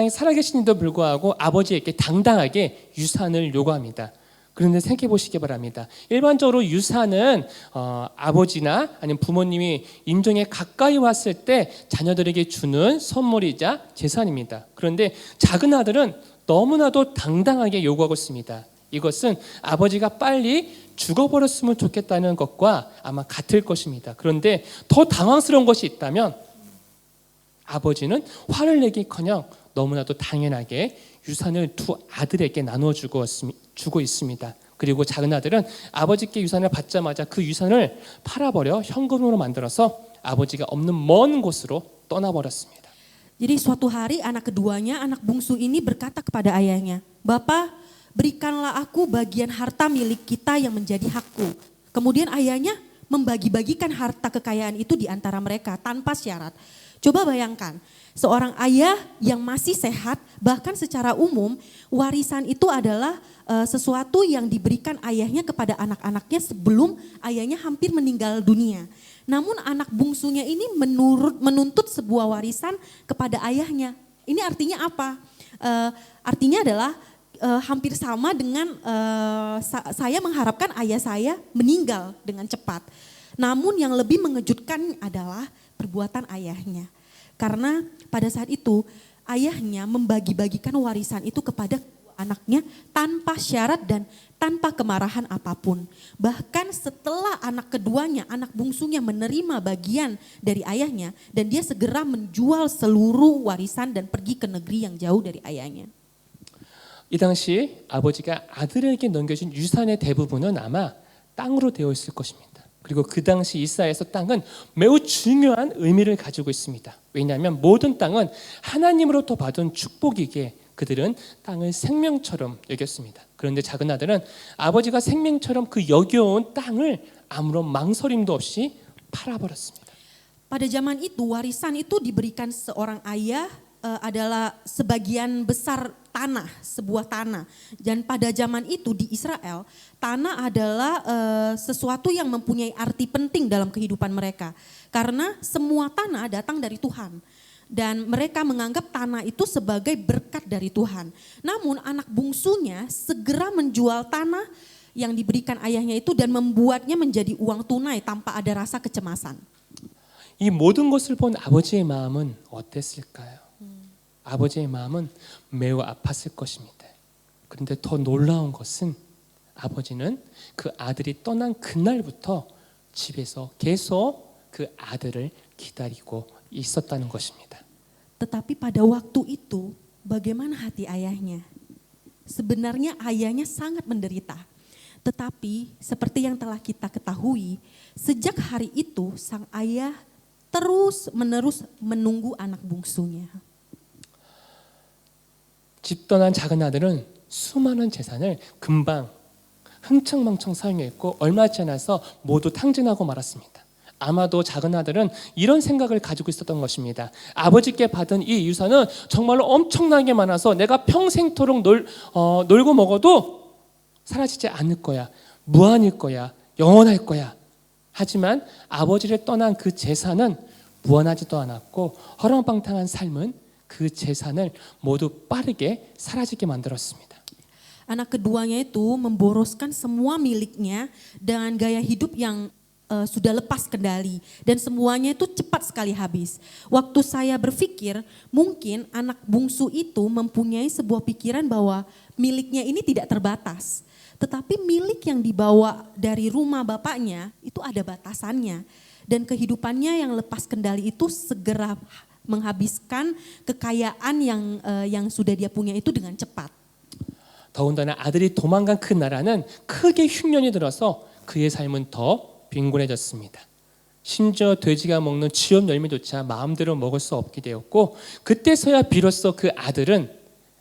살아계신데도 불구하고 아버지에게 당당하게 유산을 요구합니다. 그런데 생각해 보시기 바랍니다. 일반적으로 유산은 아버지나 아니면 부모님이 임종에 가까이 왔을 때 자녀들에게 주는 선물이자 재산입니다. 그런데 작은 아들은 너무나도 당당하게 요구하고 있습니다. 이것은 아버지가 빨리 죽어버렸으면 좋겠다는 것과 아마 같을 것입니다. 그런데 더 당황스러운 것이 있다면 아버지는 화를 내기커녕 너무나도 당연하게 유산을 두 아들에게 나눠주고 있습니다. 그리고 작은 아들은 아버지께 유산을 받자마자 그 유산을 팔아버려 현금으로 만들어서 아버지가 없는 먼 곳으로 떠나버렸습니다. Jadi suatu hari anak keduanya, anak bungsu ini berkata kepada ayahnya, "Bapak, berikanlah aku bagian harta milik kita yang menjadi hakku." Kemudian ayahnya membagi-bagikan harta kekayaan itu di antara mereka tanpa syarat. Coba bayangkan, seorang ayah yang masih sehat, bahkan secara umum warisan itu adalah sesuatu yang diberikan ayahnya kepada anak-anaknya sebelum ayahnya hampir meninggal dunia. Namun anak bungsunya ini menuntut sebuah warisan kepada ayahnya. Ini artinya apa? Artinya adalah hampir sama dengan saya mengharapkan ayah saya meninggal dengan cepat. Namun yang lebih mengejutkan adalah perbuatan ayahnya. Karena pada saat itu ayahnya membagi-bagikan warisan itu kepada anaknya tanpa syarat dan tanpa kemarahan apapun. Bahkan setelah anak keduanya, anak bungsunya menerima bagian dari ayahnya dan dia segera menjual seluruh warisan dan pergi ke negeri yang jauh dari ayahnya. 이 당시 아버지가 아들에게 넘겨준 유산의 대부분은 아마 땅으로 되어 있을 것입니다. 그리고 그 당시 이스라엘에서 땅은 매우 중요한 의미를 가지고 있습니다. 왜냐하면 모든 땅은 하나님으로부터 받은 축복이기에 그들은 땅을 생명처럼 여겼습니다. 그런데 작은 아들은 아버지가 생명처럼 그 여겨온 땅을 아무런 망설임도 없이 팔아버렸습니다. Pada zaman itu warisan itu diberikan seorang ayah adalah sebagian besar tanah, sebuah tanah. Dan pada zaman itu di Israel, tanah adalah sesuatu yang mempunyai arti penting dalam kehidupan mereka. Karena semua tanah datang dari Tuhan. Dan mereka menganggap tanah itu sebagai berkat dari Tuhan. Namun anak bungsunya segera menjual tanah yang diberikan ayahnya itu dan membuatnya menjadi uang tunai tanpa ada rasa kecemasan. 이 모든 것을 본 아버지의 마음은 어땠을까요? 아버지의 마음은 매우 아팠을 것입니다. 그런데 더 놀라운 것은 아버지는 그 아들이 떠난 그날부터 집에서 계속 그 아들을 기다리고 있었다는 것입니다. Tetapi pada waktu itu bagaimana hati ayahnya? Sebenarnya ayahnya sangat menderita. Tetapi seperti yang telah kita ketahui, sejak hari itu sang ayah terus-menerus menunggu anak bungsunya. 집 떠난 작은 아들은 수많은 재산을 금방 흥청망청 사용했고 얼마 지나서 모두 탕진하고 말았습니다. 아마도 작은 아들은 이런 생각을 가지고 있었던 것입니다. 아버지께 받은 이 유산은 정말로 엄청나게 많아서 내가 평생토록 놀고 먹어도 사라지지 않을 거야. 무한일 거야. 영원할 거야. 하지만 아버지를 떠난 그 재산은 무한하지도 않았고 허랑방탕한 삶은 그 재산을 모두 빠르게 사라지게 만들었습니다. Anak keduanya itu memboroskan semua miliknya dengan gaya hidup yang sudah lepas kendali dan semuanya itu cepat sekali habis. Waktu saya berpikir mungkin anak bungsu itu mempunyai sebuah pikiran bahwa miliknya ini tidak terbatas. Tetapi milik yang dibawa dari rumah bapaknya itu ada batasannya. Dan kehidupannya yang lepas kendali itu segera menghabiskan kekayaan yang sudah dia punya itu dengan cepat. 더군다나 아들이 도망간 그 나라는 크게 흉년이 들어서 그의 삶은 더 빈곤해졌습니다. 심지어 돼지가 먹는 쥐업 열매조차 마음대로 먹을 수 없게 되었고 그때서야 비로소 그 아들은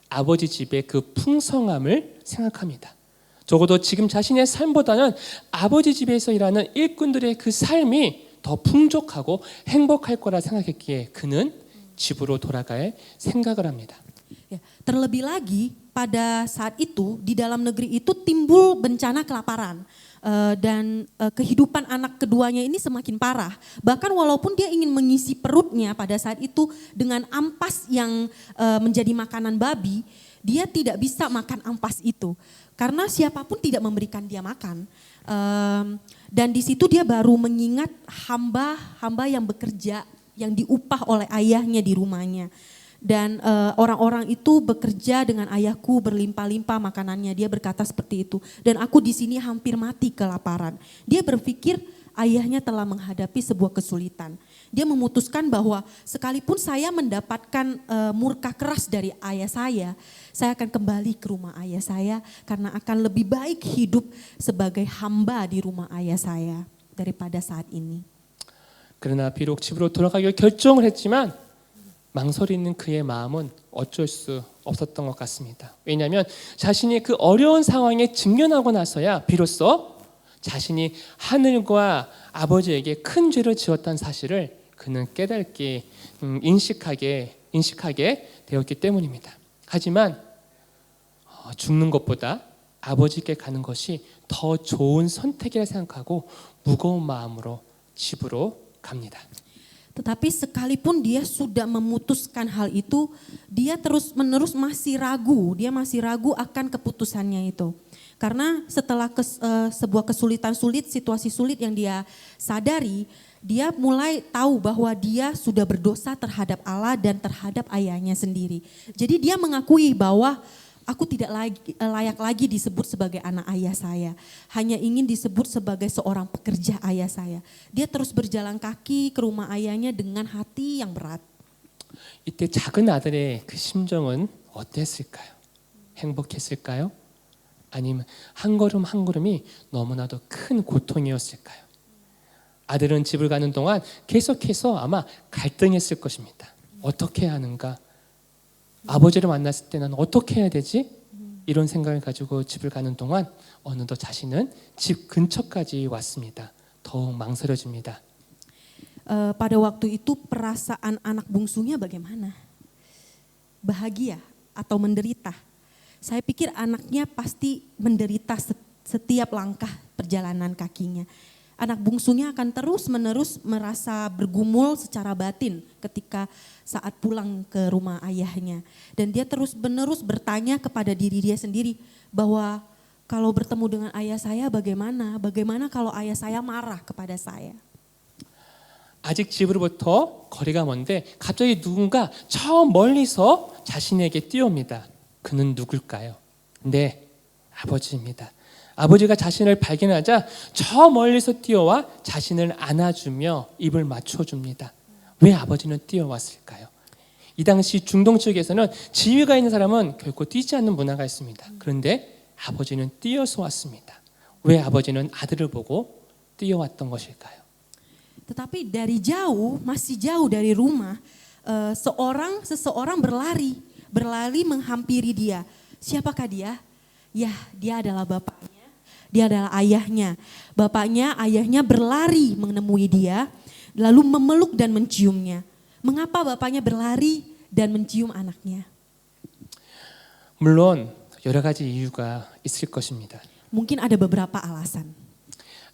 아버지 집의 그 풍성함을 생각합니다. 적어도 지금 자신의 삶보다는 아버지 집에서 일하는 일꾼들의 그 삶이 더 풍족하고 행복할 거라 생각했기에 그는 집으로 돌아갈 생각을 합니다. Terlebih lagi pada saat itu di dalam negeri itu timbul bencana kelaparan. Dan kehidupan anak keduanya ini semakin parah. Bahkan walaupun dia ingin mengisi perutnya pada saat itu dengan ampas yang menjadi makanan babi, dia tidak bisa makan ampas itu. Karena siapapun tidak memberikan dia makan. Dan di situ dia baru mengingat hamba-hamba yang bekerja, yang diupah oleh ayahnya di rumahnya. Dan orang-orang itu bekerja dengan ayahku berlimpah-limpah makanannya. Dia berkata seperti itu. Dan aku di sini hampir mati kelaparan. Dia berpikir ayahnya telah menghadapi sebuah kesulitan. Dia memutuskan bahwa sekalipun saya mendapatkan murka keras dari ayah saya akan kembali ke rumah ayah saya karena akan lebih baik hidup sebagai hamba di rumah ayah saya daripada saat ini. 그러나 비록 집으로 돌아가기로 결정을 했지만 망설이는 그의 마음은 어쩔 수 없었던 것 같습니다. 왜냐하면 자신이 그 어려운 상황에 직면하고 나서야 비로소 자신이 하늘과 아버지에게 큰 죄를 지었다는 사실을 그는 깨닫게 인식하게 되었기 때문입니다. 하지만 죽는 것보다 아버지께 가는 것이 더 좋은 선택이라 생각하고 무거운 마음으로 집으로 갑니다. Tetapi sekalipun dia sudah memutuskan hal itu, dia terus-menerus masih ragu. Dia masih ragu akan keputusannya itu. Karena setelah sebuah kesulitan sulit, situasi sulit yang dia sadari, dia mulai tahu bahwa dia sudah berdosa terhadap Allah dan terhadap ayahnya sendiri. Jadi dia mengakui bahwa aku tidak layak lagi disebut sebagai anak ayah saya. Hanya ingin disebut sebagai seorang pekerja ayah saya. Dia terus berjalan kaki ke rumah ayahnya dengan hati yang berat. 이때 작은 아들의 그 심정은 어땠을까요? 행복했을까요? 아니면 한 걸음 한 걸음이 너무나도 큰 고통이었을까요? 아들은 집을 가는 동안 계속해서 아마 갈등했을 것입니다. 어떻게 하는가? 아버지를 만났을 때는 어떻게 해야 되지? 이런 생각을 가지고 집을 가는 동안 어느덧 자신은 집 근처까지 왔습니다. 더욱 망설여집니다. Pada waktu itu perasaan anak bungsunya bagaimana? Bahagia atau menderita? Saya pikir anaknya pasti menderita setiap langkah perjalanan kakinya. Anak bungsunya akan terus-menerus merasa bergumul secara batin ketika saat pulang ke rumah ayahnya. Dan dia terus-menerus bertanya kepada diri dia sendiri bahwa kalau bertemu dengan ayah saya bagaimana? Bagaimana kalau ayah saya marah kepada saya? 아직 집으로부터 거리가 먼데 갑자기 누군가 저 멀리서 자신에게 뛰어옵니다. 그는 누굴까요? 네, 아버지입니다. 아버지가 자신을 발견하자 저 멀리서 뛰어와 자신을 안아주며 입을 맞춰줍니다. 왜 아버지는 뛰어왔을까요? 이 당시 중동 지역에서는 지위가 있는 사람은 결코 뛰지 않는 문화가 있습니다. 그런데 아버지는 뛰어서 왔습니다. 왜 아버지는 아들을 보고 뛰어왔던 것일까요? Tetapi dari jauh, masih jauh dari rumah, seseorang berlari menghampiri dia. Siapakah dia? Ya, dia adalah bapaknya, dia adalah ayahnya. Bapaknya, ayahnya berlari menemui dia, lalu memeluk dan menciumnya. Mengapa bapaknya berlari dan mencium anaknya? 물론 여러 가지 이유가 있을 것입니다. Mungkin ada beberapa alasan.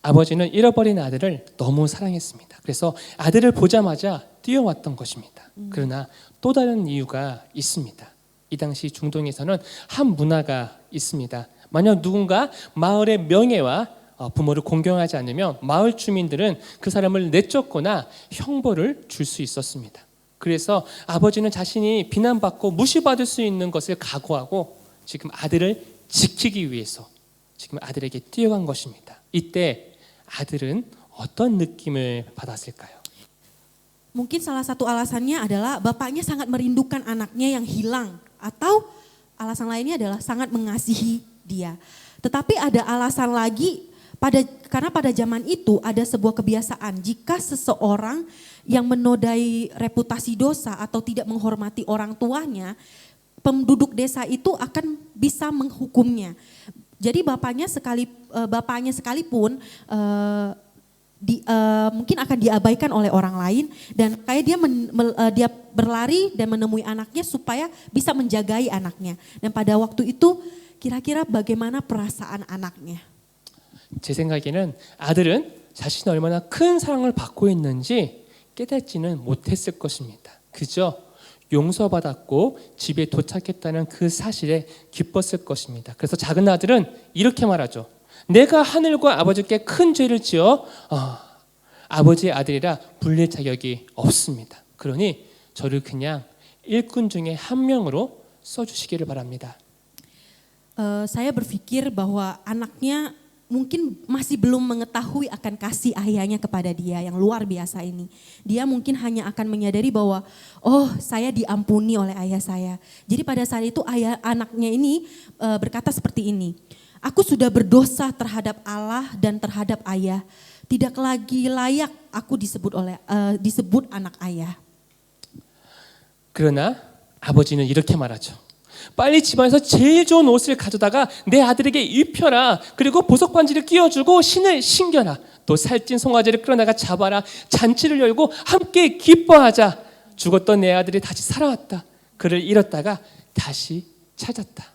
아버지는 잃어버린 아들을 너무 사랑했습니다. 그래서 아들을 보자마자 뛰어왔던 것입니다. 그러나 또 다른 이유가 있습니다. 이 당시 중동에서는 한 문화가 있습니다. 만약 누군가 마을의 명예와 부모를 공경하지 않으면 마을 주민들은 그 사람을 내쫓거나 형벌을 줄 수 있었습니다. 그래서 아버지는 자신이 비난받고 무시받을 수 있는 것을 각오하고 지금 아들을 지키기 위해서 지금 아들에게 뛰어간 것입니다. 이때 아들은 어떤 느낌을 받았을까요? Mungkin salah satu alasannya adalah bapaknya sangat merindukan anaknya yang hilang. Atau alasan lainnya adalah sangat mengasihi dia. Tetapi ada alasan lagi, karena pada zaman itu ada sebuah kebiasaan. Jika seseorang yang menodai reputasi dosa atau tidak menghormati orang tuanya, penduduk desa itu akan bisa menghukumnya. Jadi bapaknya sekalipun mungkin akan diabaikan oleh orang lain dan kayak dia berlari dan menemui anaknya supaya bisa menjagai anaknya. Dan pada waktu itu kira-kira bagaimana perasaan anaknya? 제 생각에는 아들은 자신이 얼마나 큰 사랑을 받고 있는지 깨닫지는 못했을 것입니다. 그저 용서받았고 집에 도착했다는 그 사실에 기뻤을 것입니다. 그래서 작은 아들은 이렇게 말하죠. 내가 하늘과 아버지께 큰 죄를 지어 아버지의 아들이라 불릴 자격이 없습니다. 그러니 저를 그냥 일꾼 중에 한 명으로 써주시기를 바랍니다. Saya berpikir bahwa anaknya mungkin masih belum mengetahui akan kasih ayahnya kepada dia yang luar biasa ini. Dia mungkin hanya akan menyadari bahwa saya diampuni oleh ayah saya. Jadi pada saat itu anaknya ini berkata seperti ini. Aku sudah berdosa terhadap Allah dan terhadap ayah. Tidak lagi layak aku disebut anak ayah. 그러나 아버지는 이렇게 말하죠. 빨리 집안에서 제일 좋은 옷을 가져다가 내 아들에게 입혀라. 그리고 보석 반지를 끼워주고 신을 신겨라. 또 살찐 송아지를 끌어다가 잡아라. 잔치를 열고 함께 기뻐하자. 죽었던 내 아들이 다시 살아왔다. 그를 잃었다가 다시 찾았다.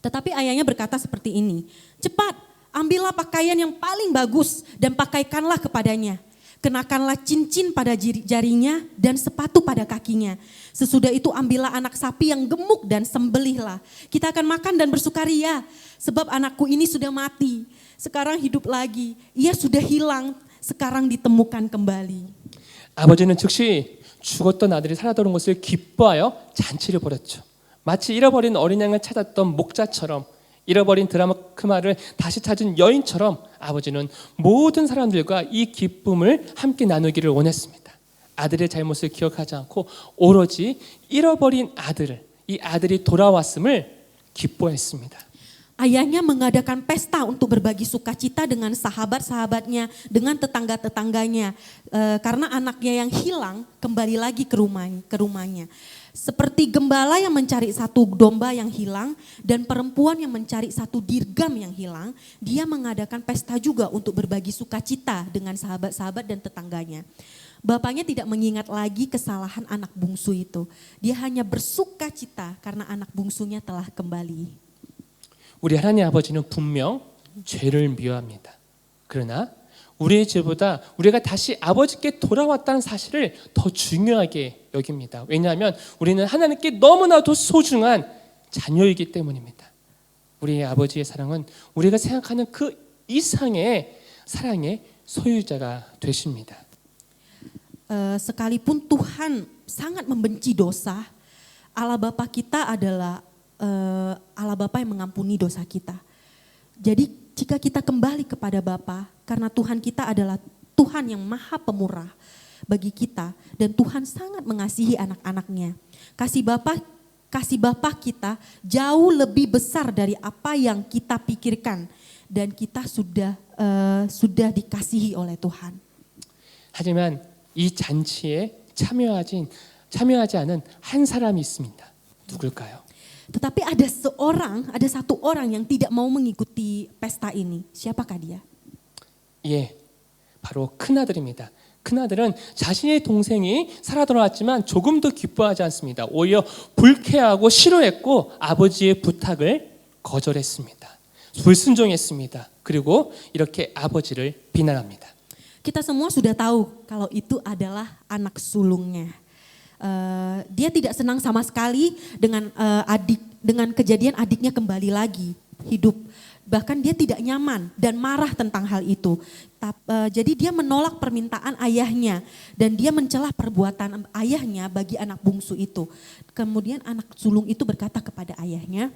Tetapi ayahnya berkata seperti ini. Cepat, ambillah pakaian yang paling bagus dan pakaikanlah kepadanya. Kenakanlah cincin pada jarinya dan sepatu pada kakinya. Sesudah itu ambillah anak sapi yang gemuk dan sembelihlah. Kita akan makan dan bersukaria. Sebab anakku ini sudah mati, sekarang hidup lagi. Ia sudah hilang, sekarang ditemukan kembali. 아버지는 즉시 죽었던 아들이 살아돌은 것을 기뻐하여 잔치를 벌였죠. 마치 잃어버린 어린 양을 찾았던 목자처럼 잃어버린 드라크마를 다시 찾은 여인처럼 아버지는 모든 사람들과 이 기쁨을 함께 나누기를 원했습니다. 아들의 잘못을 기억하지 않고 오로지 잃어버린 아들을, 이 아들이 돌아왔음을 기뻐했습니다. Ayahnya mengadakan pesta untuk berbagi sukacita dengan sahabat-sahabatnya, dengan tetangga-tetangganya. Karena anaknya yang hilang kembali lagi ke rumahnya. Seperti gembala yang mencari satu domba yang hilang dan perempuan yang mencari satu dirgam yang hilang, dia mengadakan pesta juga untuk berbagi sukacita dengan sahabat-sahabat dan tetangganya. Bapaknya tidak mengingat lagi kesalahan anak bungsu itu. Dia hanya bersukacita karena anak bungsunya telah kembali. 우리 하나님 아버지는 분명 죄를 미워합니다. 그러나 우리의 죄보다 우리가 다시 아버지께 돌아왔다는 사실을 더 중요하게 여깁니다. 왜냐하면 우리는 하나님께 너무나도 소중한 자녀이기 때문입니다. 우리의 아버지의 사랑은 우리가 생각하는 그 이상의 사랑의 소유자가 되십니다. Sekalipun Tuhan sangat membenci dosa, Allah Bapa kita adalah Allah Bapa yang mengampuni dosa kita. Jadi jika kita kembali kepada Bapa, karena Tuhan kita adalah Tuhan yang maha pemurah bagi kita dan Tuhan sangat mengasihi anak-anaknya. Kasih Bapa kita jauh lebih besar dari apa yang kita pikirkan dan kita sudah dikasihi oleh Tuhan. 하지만 이 잔치에 참여하지 않은 한 사람이 있습니다. 누굴까요? Tetapi ada satu orang yang tidak mau mengikuti pesta ini. Siapakah dia? 예, 바로 큰아들입니다. 큰아들은 자신의 동생이 살아 돌아왔지만 조금도 기뻐하지 않습니다. 오히려 불쾌하고 싫어했고 아버지의 부탁을 거절했습니다. 불순종했습니다. 그리고 이렇게 아버지를 비난합니다. Kita semua sudah tahu kalau itu adalah anak sulungnya. Dia tidak senang sama sekali dengan kejadian adiknya kembali lagi hidup. Bahkan dia tidak nyaman dan marah tentang hal itu. Jadi dia menolak permintaan ayahnya dan dia mencela perbuatan ayahnya bagi anak bungsu itu. Kemudian anak sulung itu berkata kepada ayahnya,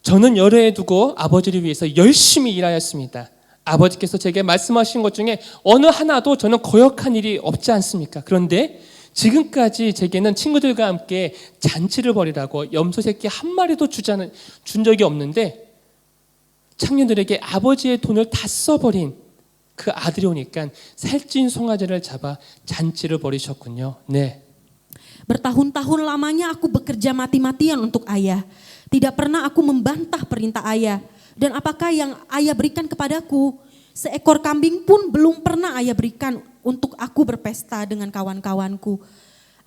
저는 열애에 두고 아버지를 위해서 열심히 일하였습니다. 아버지께서 제게 말씀하신 것 중에 어느 하나도 저는 거역한 일이 없지 않습니까? 그런데 지금까지 제게는 친구들과 함께 잔치를 벌이라고 염소 새끼 한 마리도 준 적이 없는데 청년들에게 아버지의 돈을 다 써버린 그 아들이 오니까 살찐 송아지를 잡아 잔치를 벌이셨군요. 네. bertahun-tahun lamanya aku bekerja mati-matian untuk ayah. Tidak pernah aku membantah perintah ayah. Dan apakah yang ayah berikan kepadaku? Seekor kambing pun belum pernah ayah berikan untuk aku berpesta dengan kawan-kawanku.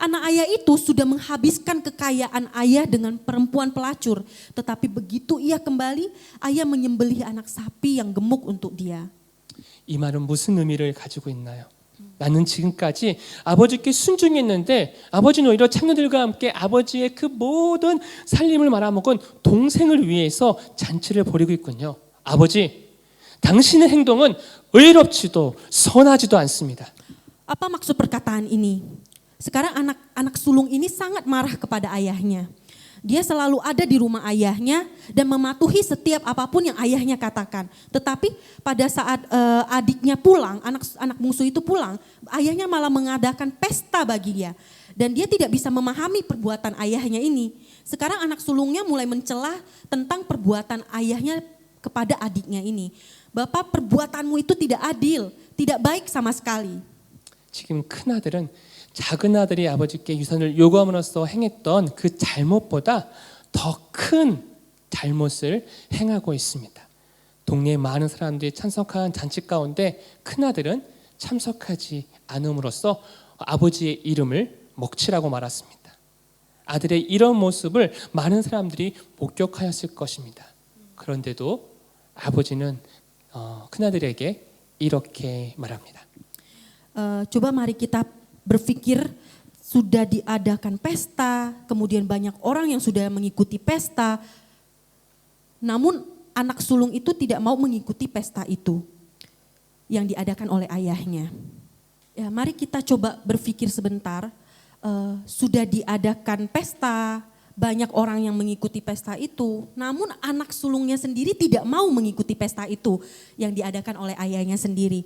Anak ayah itu sudah menghabiskan kekayaan ayah dengan perempuan pelacur. Tetapi begitu ia kembali, ayah menyembelih anak sapi yang gemuk untuk dia. 이 말은 무슨 의미를 가지고 있나요? 나는 지금까지 아버지께 순종했는데 아버지는 오히려 청년들과 함께 아버지의 그 모든 살림을 말아먹은 동생을 위해서 잔치를 벌이고 있군요. 아버지, 당신의 행동은 의롭지도 선하지도 않습니다. Apa maksud perkataan ini? Sekarang anak sulung ini sangat marah kepada ayahnya. Dia selalu ada di rumah ayahnya dan mematuhi setiap apapun yang ayahnya katakan. Tetapi pada saat adiknya pulang, anak bungsu itu pulang, ayahnya malah mengadakan pesta bagi dia. Dan dia tidak bisa memahami perbuatan ayahnya ini. Sekarang anak sulungnya mulai mencela tentang perbuatan ayahnya kepada adiknya ini. Bapak, perbuatanmu itu tidak adil, tidak baik sama sekali. 지금 큰아들은 작은 아들이 아버지께 유산을 요구함으로써 행했던 그 잘못보다 더 큰 잘못을 행하고 있습니다. 동네의 많은 사람들이 참석한 잔치 가운데 큰아들은 참석하지 않음으로써 아버지의 이름을 먹칠하고 말았습니다. 아들의 이런 모습을 많은 사람들이 목격하였을 것입니다. 그런데도 아버지는 큰아들에게 이렇게 말합니다. Coba mari kita berpikir, sudah diadakan pesta, kemudian banyak orang yang sudah mengikuti pesta. Namun anak sulung itu tidak mau mengikuti pesta itu yang diadakan oleh ayahnya. Ya, mari kita coba berpikir sebentar, sudah diadakan pesta, banyak orang yang mengikuti pesta itu, namun anak sulungnya sendiri tidak mau mengikuti pesta itu yang diadakan oleh ayahnya sendiri.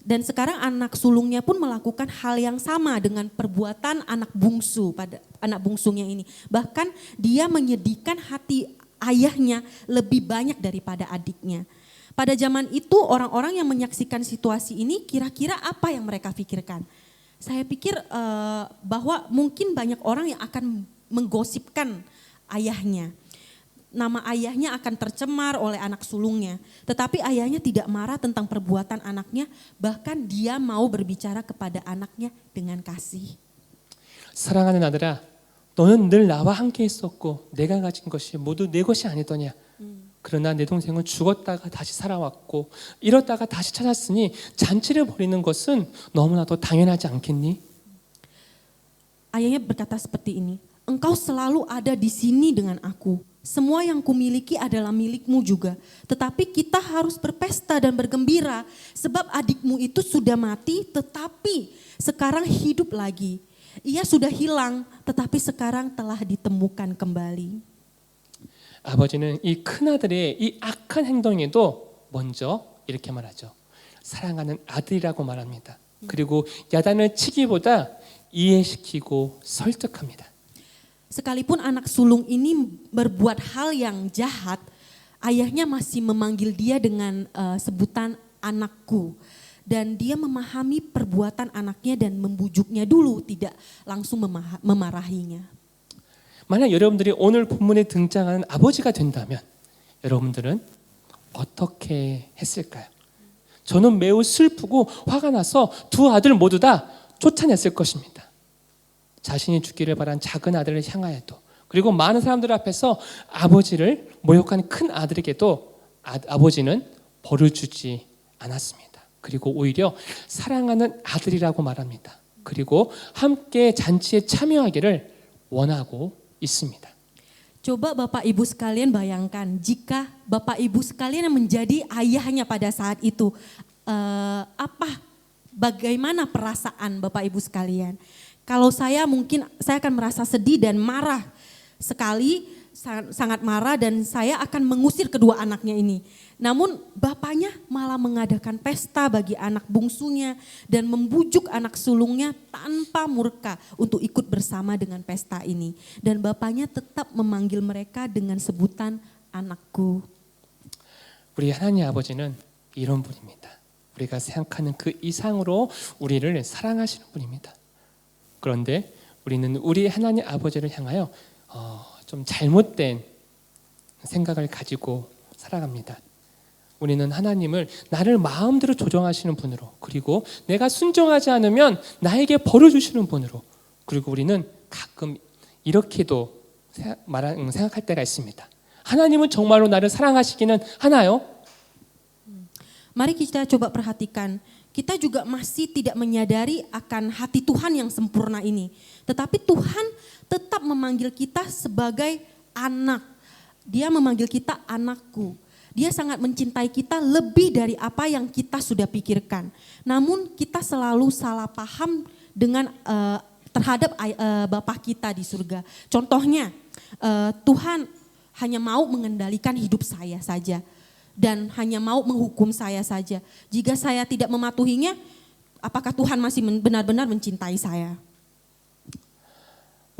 Dan sekarang anak sulungnya pun melakukan hal yang sama dengan perbuatan anak bungsu pada anak bungsunya ini. Bahkan dia menyedihkan hati ayahnya lebih banyak daripada adiknya. Pada zaman itu orang-orang yang menyaksikan situasi ini kira-kira apa yang mereka pikirkan? Saya pikir bahwa mungkin banyak orang yang akan menggosipkan ayahnya. Nama ayahnya akan tercemar oleh anak sulungnya. Tetapi ayahnya tidak marah tentang perbuatan anaknya, bahkan dia mau berbicara kepada anaknya dengan kasih. 사랑하는 아들아, 너는 늘 나와 함께 있었고 내가 가진 것이 모두 내 것이 아니더냐. 그러나 내 동생은 죽었다가 다시 살아왔고 잃었다가 다시 찾았으니 잔치를 벌이는 것은 너무나도 당연하지 않겠니? Ayahnya berkata seperti ini, engkau selalu ada di sini dengan aku. Semua yang kumiliki adalah milikmu juga. Tetapi kita harus berpesta dan bergembira sebab adikmu itu sudah mati tetapi sekarang hidup lagi. Ia sudah hilang tetapi sekarang telah ditemukan kembali. 아버지는 이 큰아들의 이 악한 행동에도 먼저 이렇게 말하죠. 사랑하는 아들이라고 말합니다. 그리고 야단을 치기보다 이해시키고 설득합니다. Sekalipun anak sulung ini berbuat hal yang jahat, ayahnya masih memanggil dia dengan sebutan anakku. Dan dia memahami perbuatan anaknya dan membujuknya dulu, tidak langsung memarahinya. 만약 여러분들이 오늘 본문에 등장하는 아버지가 된다면 여러분들은 어떻게 했을까요? 저는 매우 슬프고 화가 나서 두 아들 모두 다 쫓아냈을 것입니다. 자신이 죽기를 바란 작은 아들을 향하여도 그리고 많은 사람들 앞에서 아버지를 모욕한 큰 아들에게도 아버지는 벌을 주지 않았습니다. 그리고 오히려 사랑하는 아들이라고 말합니다. 그리고 함께 잔치에 참여하기를 원하고 있습니다. Coba Bapak Ibu sekalian bayangkan jika Bapak Ibu sekalian yang menjadi ayahnya pada saat itu, bagaimana perasaan Bapak Ibu sekalian? Kalau saya mungkin saya akan merasa sedih dan marah sekali, sangat marah dan saya akan mengusir kedua anaknya ini. Namun bapaknya malah mengadakan pesta bagi anak bungsunya dan membujuk anak sulungnya tanpa murka untuk ikut bersama dengan pesta ini. Dan bapaknya tetap memanggil mereka dengan sebutan anakku. 우리 하나님 아버지는 이런 분입니다. 우리가 생각하는 그 이상으로 우리를 사랑하시는 분입니다. 그런데 우리는 우리 하나님 아버지를 향하여 좀 잘못된 생각을 가지고 살아갑니다. 우리는 하나님을 나를 마음대로 조정하시는 분으로, 그리고 내가 순종하지 않으면 나에게 벌을 주시는 분으로, 그리고 우리는 가끔 이렇게도 생각할 때가 있습니다. 하나님은 정말로 나를 사랑하시기는 하나요? Mari kita coba perhatikan, kita juga masih tidak menyadari akan hati Tuhan yang sempurna ini. Tetapi Tuhan tetap memanggil kita sebagai anak. Dia memanggil kita anakku. Dia sangat mencintai kita lebih dari apa yang kita sudah pikirkan. Namun kita selalu salah paham dengan terhadap Bapa kita di surga. Contohnya Tuhan hanya mau mengendalikan hidup saya saja. Dan hanya mau menghukum saya saja. Jika saya tidak mematuhinya, apakah Tuhan masih benar-benar mencintai saya?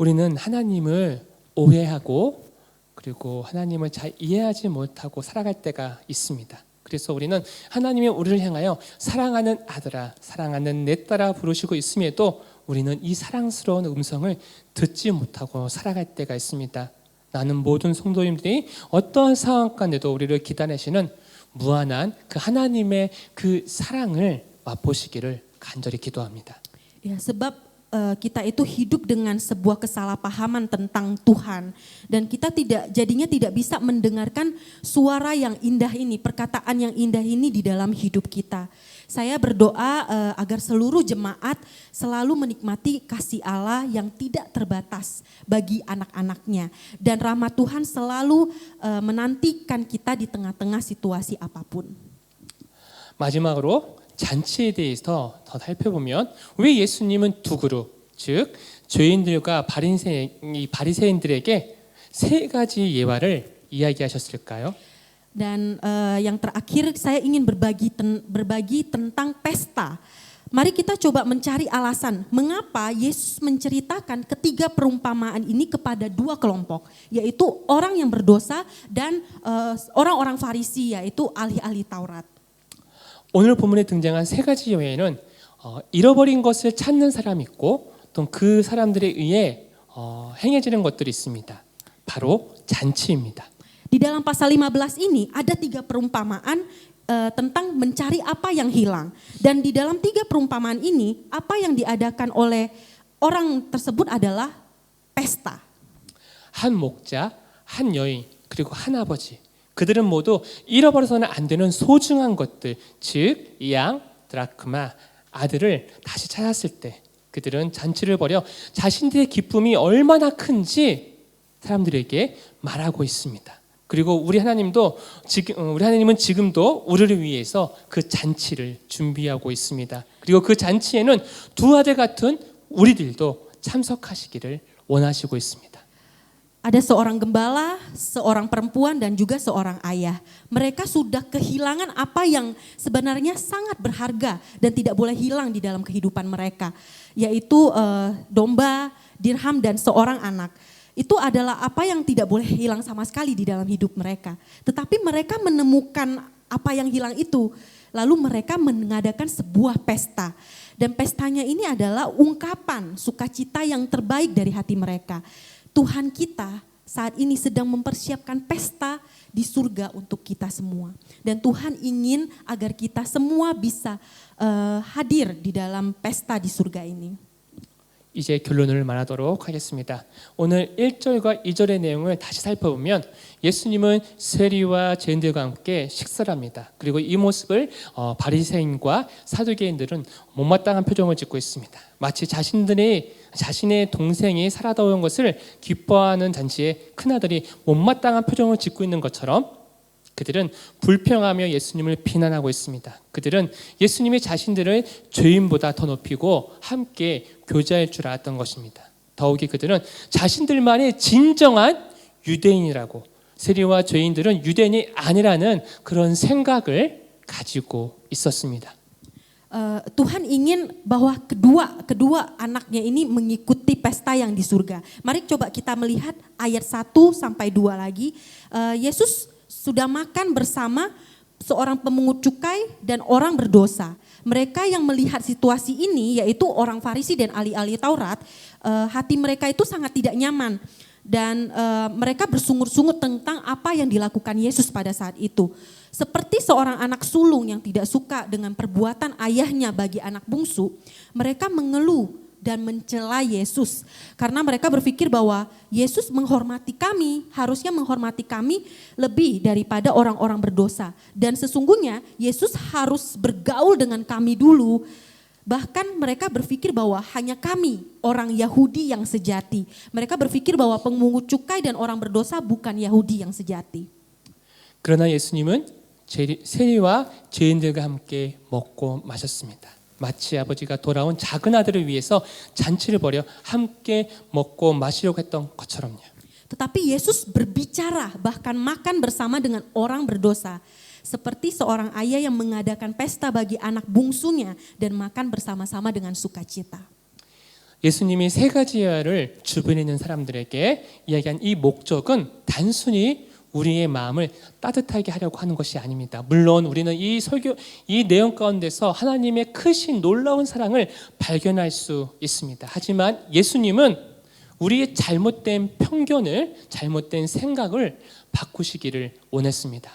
우리는 하나님을 오해하고 그리고 하나님을 잘 이해하지 못하고 살아갈 때가 있습니다. 그래서 우리는 하나님이 우리를 향하여 사랑하는 아들아, 사랑하는 내 딸아 부르시고 있음에도 우리는 이 사랑스러운 음성을 듣지 못하고 살아갈 때가 있습니다. 나는 모든 성도님들이 어떠한 상황 가운데도 우리를 기다리시는 무한한 그 하나님의 그 사랑을 맛보시기를 간절히 기도합니다. Ya, sebab kita itu hidup dengan sebuah kesalahpahaman tentang Tuhan dan kita jadinya tidak bisa mendengarkan suara yang indah ini, perkataan yang indah ini di dalam hidup kita. Saya berdoa agar seluruh jemaat selalu menikmati kasih Allah yang tidak terbatas bagi anak-anaknya dan rahmat Tuhan selalu menantikan kita di tengah-tengah situasi apapun. 마지막으로 잔치에 대해서 더 살펴보면 왜 예수님은 두 그룹, 즉 죄인들과 이 바리새인들에게 세 가지 예화를 이야기하셨을까요? Dan yang terakhir saya ingin berbagi tentang pesta. Mari kita coba mencari alasan mengapa Yesus menceritakan ketiga perumpamaan ini kepada dua kelompok, yaitu orang yang berdosa dan orang-orang Farisi, yaitu ahli-ahli Taurat. 오늘 본문에 등장한 세 가지 예외에는 잃어버린 것을 찾는 사람이 있고 또 그 사람들에 의해 행해지는 것들이 있습니다. 바로 잔치입니다. Di dalam pasal 15 ini ada tiga perumpamaan tentang mencari apa yang hilang. Dan di dalam tiga perumpamaan ini apa yang diadakan oleh orang tersebut adalah pesta. 한 목자, 한 여인, 그리고 한 아버지. 그들은 모두 잃어버려서는 안 되는 소중한 것들, 즉 양, 드라크마, 아들을 다시 찾았을 때 그들은 잔치를 벌여 자신들의 기쁨이 얼마나 큰지 사람들에게 말하고 있습니다. 그리고 우리 하나님은 지금도 우리를 위해서 그 잔치를 준비하고 있습니다. 그리고 그 잔치에는 두 아들 같은 우리들도 참석하시기를 원하시고 있습니다. Ada seorang gembala, seorang perempuan dan juga seorang ayah. Mereka sudah kehilangan apa yang sebenarnya sangat berharga dan tidak boleh hilang di dalam kehidupan mereka, yaitu domba, dirham dan seorang anak. Itu adalah apa yang tidak boleh hilang sama sekali di dalam hidup mereka. Tetapi mereka menemukan apa yang hilang itu. Lalu mereka mengadakan sebuah pesta. Dan pestanya ini adalah ungkapan sukacita yang terbaik dari hati mereka. Tuhan kita saat ini sedang mempersiapkan pesta di surga untuk kita semua. Dan Tuhan ingin agar kita semua bisa hadir di dalam pesta di surga ini. 이제 결론을 말하도록 하겠습니다. 오늘 1절과 2절의 내용을 다시 살펴보면 예수님은 세리와 죄인들과 함께 식사를 합니다. 그리고 이 모습을 바리새인과 사두개인들은 못마땅한 표정을 짓고 있습니다. 마치 자신의 동생이 살아다온 것을 기뻐하는 잔치에 큰아들이 못마땅한 표정을 짓고 있는 것처럼 그들은 불평하며 예수님을 비난하고 있습니다. 그들은 예수님이 자신들을 죄인보다 더 높이고 함께 교제할 줄 알았던 것입니다. 더욱이 그들은 자신들만이 진정한 유대인이라고, 세리와 죄인들은 유대인이 아니라는 그런 생각을 가지고 있었습니다. Tuhan ingin bahwa kedua anaknya ini mengikuti pesta yang di surga. Mari coba kita melihat ayat 1 sampai 2 lagi. Yesus sudah makan bersama seorang pemungut cukai dan orang berdosa. Mereka yang melihat situasi ini, yaitu orang Farisi dan ahli-ahli Taurat, hati mereka itu sangat tidak nyaman. Dan mereka bersungut-sungut tentang apa yang dilakukan Yesus pada saat itu. Seperti seorang anak sulung yang tidak suka dengan perbuatan ayahnya bagi anak bungsu, mereka mengeluh dan mencela Yesus. Karena mereka berpikir bahwa Yesus menghormati kami, harusnya menghormati kami lebih daripada orang-orang berdosa. Dan sesungguhnya Yesus harus bergaul dengan kami dulu. Bahkan mereka berpikir bahwa hanya kami orang Yahudi yang sejati. Mereka berpikir bahwa pemungut cukai dan orang berdosa bukan Yahudi yang sejati. 그러나 예수님은 세리와 죄인들과 함께 먹고 마셨습니다. 마치 아버지가 돌아온 작은 아들을 위해서 잔치를 벌여 함께 먹고 마시려고 했던 것처럼요. Tetapi Yesus berbicara, bahkan makan bersama dengan orang berdosa. Seperti seorang ayah yang mengadakan pesta bagi anak bungsunya dan makan bersama-sama dengan sukacita. 예수님이 세 가지 예화를 주변에 있는 사람들에게 이야기한 이 목적은 단순히 우리의 마음을 따뜻하게 하려고 하는 것이 아닙니다. 물론 우리는 이 내용 가운데서 하나님의 크신 놀라운 사랑을 발견할 수 있습니다. 하지만 예수님은 우리의 잘못된 편견을, 잘못된 생각을 바꾸시기를 원했습니다.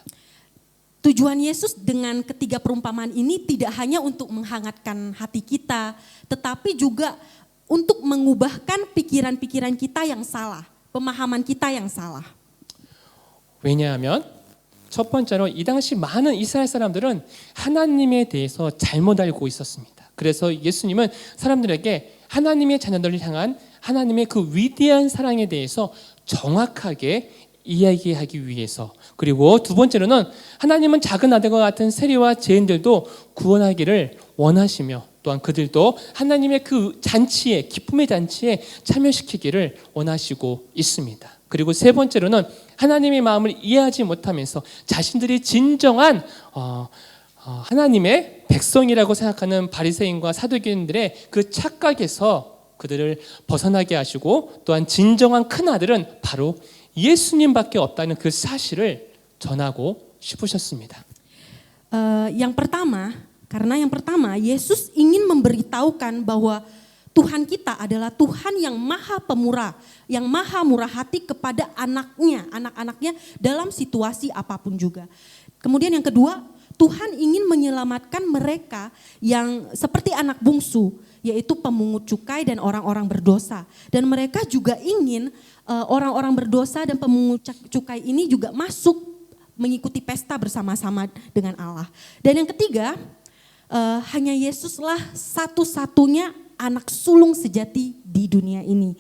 Tujuan Yesus dengan ketiga perumpamaan ini tidak hanya untuk menghangatkan hati kita, tetapi juga untuk mengubahkan pikiran-pikiran kita yang salah, pemahaman kita yang salah. 왜냐하면 첫 번째로 이 당시 많은 이스라엘 사람들은 하나님에 대해서 잘못 알고 있었습니다. 그래서 예수님은 사람들에게 하나님의 자녀들을 향한 하나님의 그 위대한 사랑에 대해서 정확하게 이야기하기 위해서, 그리고 두 번째로는 하나님은 작은 아들과 같은 세리와 죄인들도 구원하기를 원하시며 또한 그들도 하나님의 그 잔치에, 기쁨의 잔치에 참여시키기를 원하시고 있습니다. 그리고 세 번째로는 하나님의 마음을 이해하지 못하면서 자신들이 진정한 하나님의 백성이라고 생각하는 바리새인과 사두개인들의 그 착각에서 그들을 벗어나게 ha시고, 또한 진정한 큰 아들은 바로 예수님밖에 없다는 그 사실을 전하고 싶으셨습니다. Yang pertama, Yesus ingin memberitahukan bahwa Tuhan kita adalah Tuhan yang maha pemurah, yang maha murah hati kepada anak-anaknya dalam situasi apapun juga. Kemudian yang kedua, Tuhan ingin menyelamatkan mereka yang seperti anak bungsu, yaitu pemungut cukai dan orang-orang berdosa. Dan mereka juga ingin orang-orang berdosa dan pemungut cukai ini juga masuk mengikuti pesta bersama-sama dengan Allah. Dan yang ketiga, hanya Yesuslah satu-satunya anak sulung sejati di dunia ini.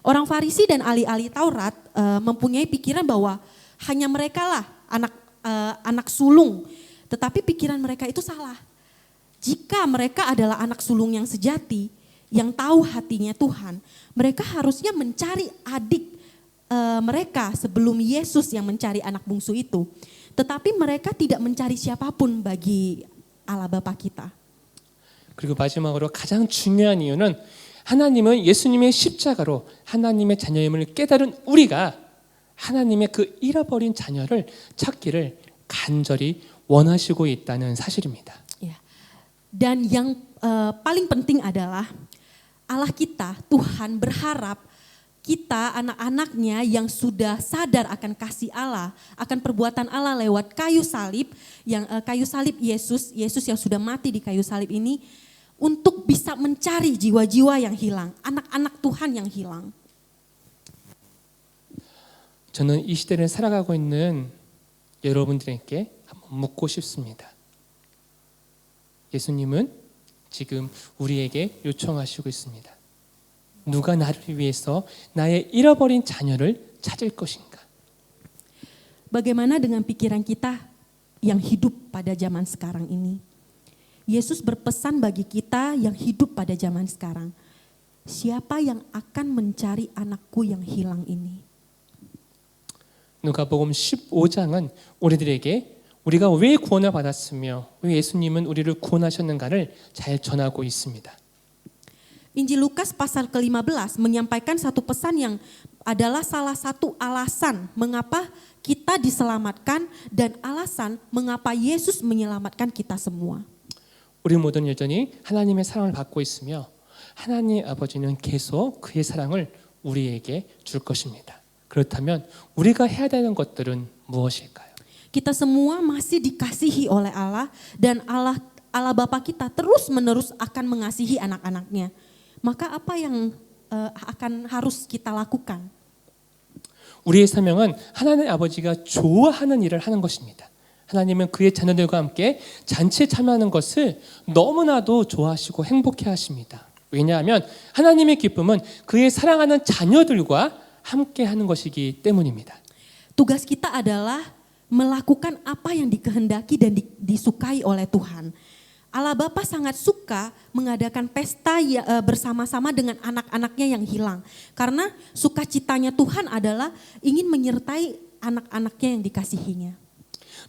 Orang Farisi dan ahli-ahli Taurat mempunyai pikiran bahwa hanya merekalah anak sulung. Tetapi pikiran mereka itu salah. Jika mereka adalah anak sulung yang sejati, yang tahu hatinya Tuhan, mereka harusnya mencari adik mereka sebelum Yesus yang mencari anak bungsu itu. Tetapi mereka tidak mencari siapapun bagi Allah Bapa kita. 그리고 마지막으로 가장 중요한 이유는 하나님은 예수님의 십자가로 하나님의 자녀임을 깨달은 우리가 하나님의 그 잃어버린 자녀를 찾기를 간절히 원하시고 있다는 사실입니다. Ya. Dan yang paling penting adalah Allah kita, Tuhan berharap kita anak-anaknya yang sudah sadar akan kasih Allah, akan perbuatan Allah lewat kayu salib, kayu salib Yesus yang sudah mati di kayu salib ini, untuk bisa mencari jiwa-jiwa yang hilang, anak-anak Tuhan yang hilang. 저는 이 시대를 살아가고 있는 여러분들에게 한번 묻고 싶습니다. 예수님은 지금 우리에게 요청하시고 있습니다. 누가 나를 위해서 나의 잃어버린 자녀를 찾을 것인가? Bagaimana dengan pikiran kita yang hidup pada zaman sekarang ini? Yesus berpesan bagi kita yang hidup pada zaman sekarang. Siapa yang akan mencari anakku yang hilang ini? 누가복음 15장은 우리들에게 우리가 왜 구원을 받았으며 왜 예수님은 우리를 구원하셨는가를 잘 전하고 있습니다. Injil Lukas pasal ke-15 menyampaikan satu pesan yang adalah salah satu alasan mengapa kita diselamatkan dan alasan mengapa Yesus menyelamatkan kita semua. 우리 모두는 여전히 하나님의 사랑을 받고 있으며 하나님 아버지는 계속 그의 사랑을 우리에게 줄 것입니다. 그렇다면 우리가 해야 되는 것들은 무엇일까요? Kita semua masih dikasihi oleh Allah dan Allah Bapa kita terus-menerus akan mengasihi anak-anaknya. Maka apa yang akan harus kita lakukan? 우리의 사명은 하나님 아버지가 좋아하는 일을 하는 것입니다. 하나님은 그의 자녀들과 함께 잔치에 참여하는 것을 너무나도 좋아하시고 행복해 하십니다. 왜냐하면 하나님의 기쁨은 그의 사랑하는 자녀들과 함께 하는 것이기 때문입니다. Tugas kita adalah melakukan apa yang dikehendaki dan disukai oleh Tuhan. Allah Bapa sangat suka mengadakan pesta bersama-sama dengan anak-anaknya yang hilang. Karena sukacitanya Tuhan adalah ingin menyertai anak-anaknya yang dikasihinya.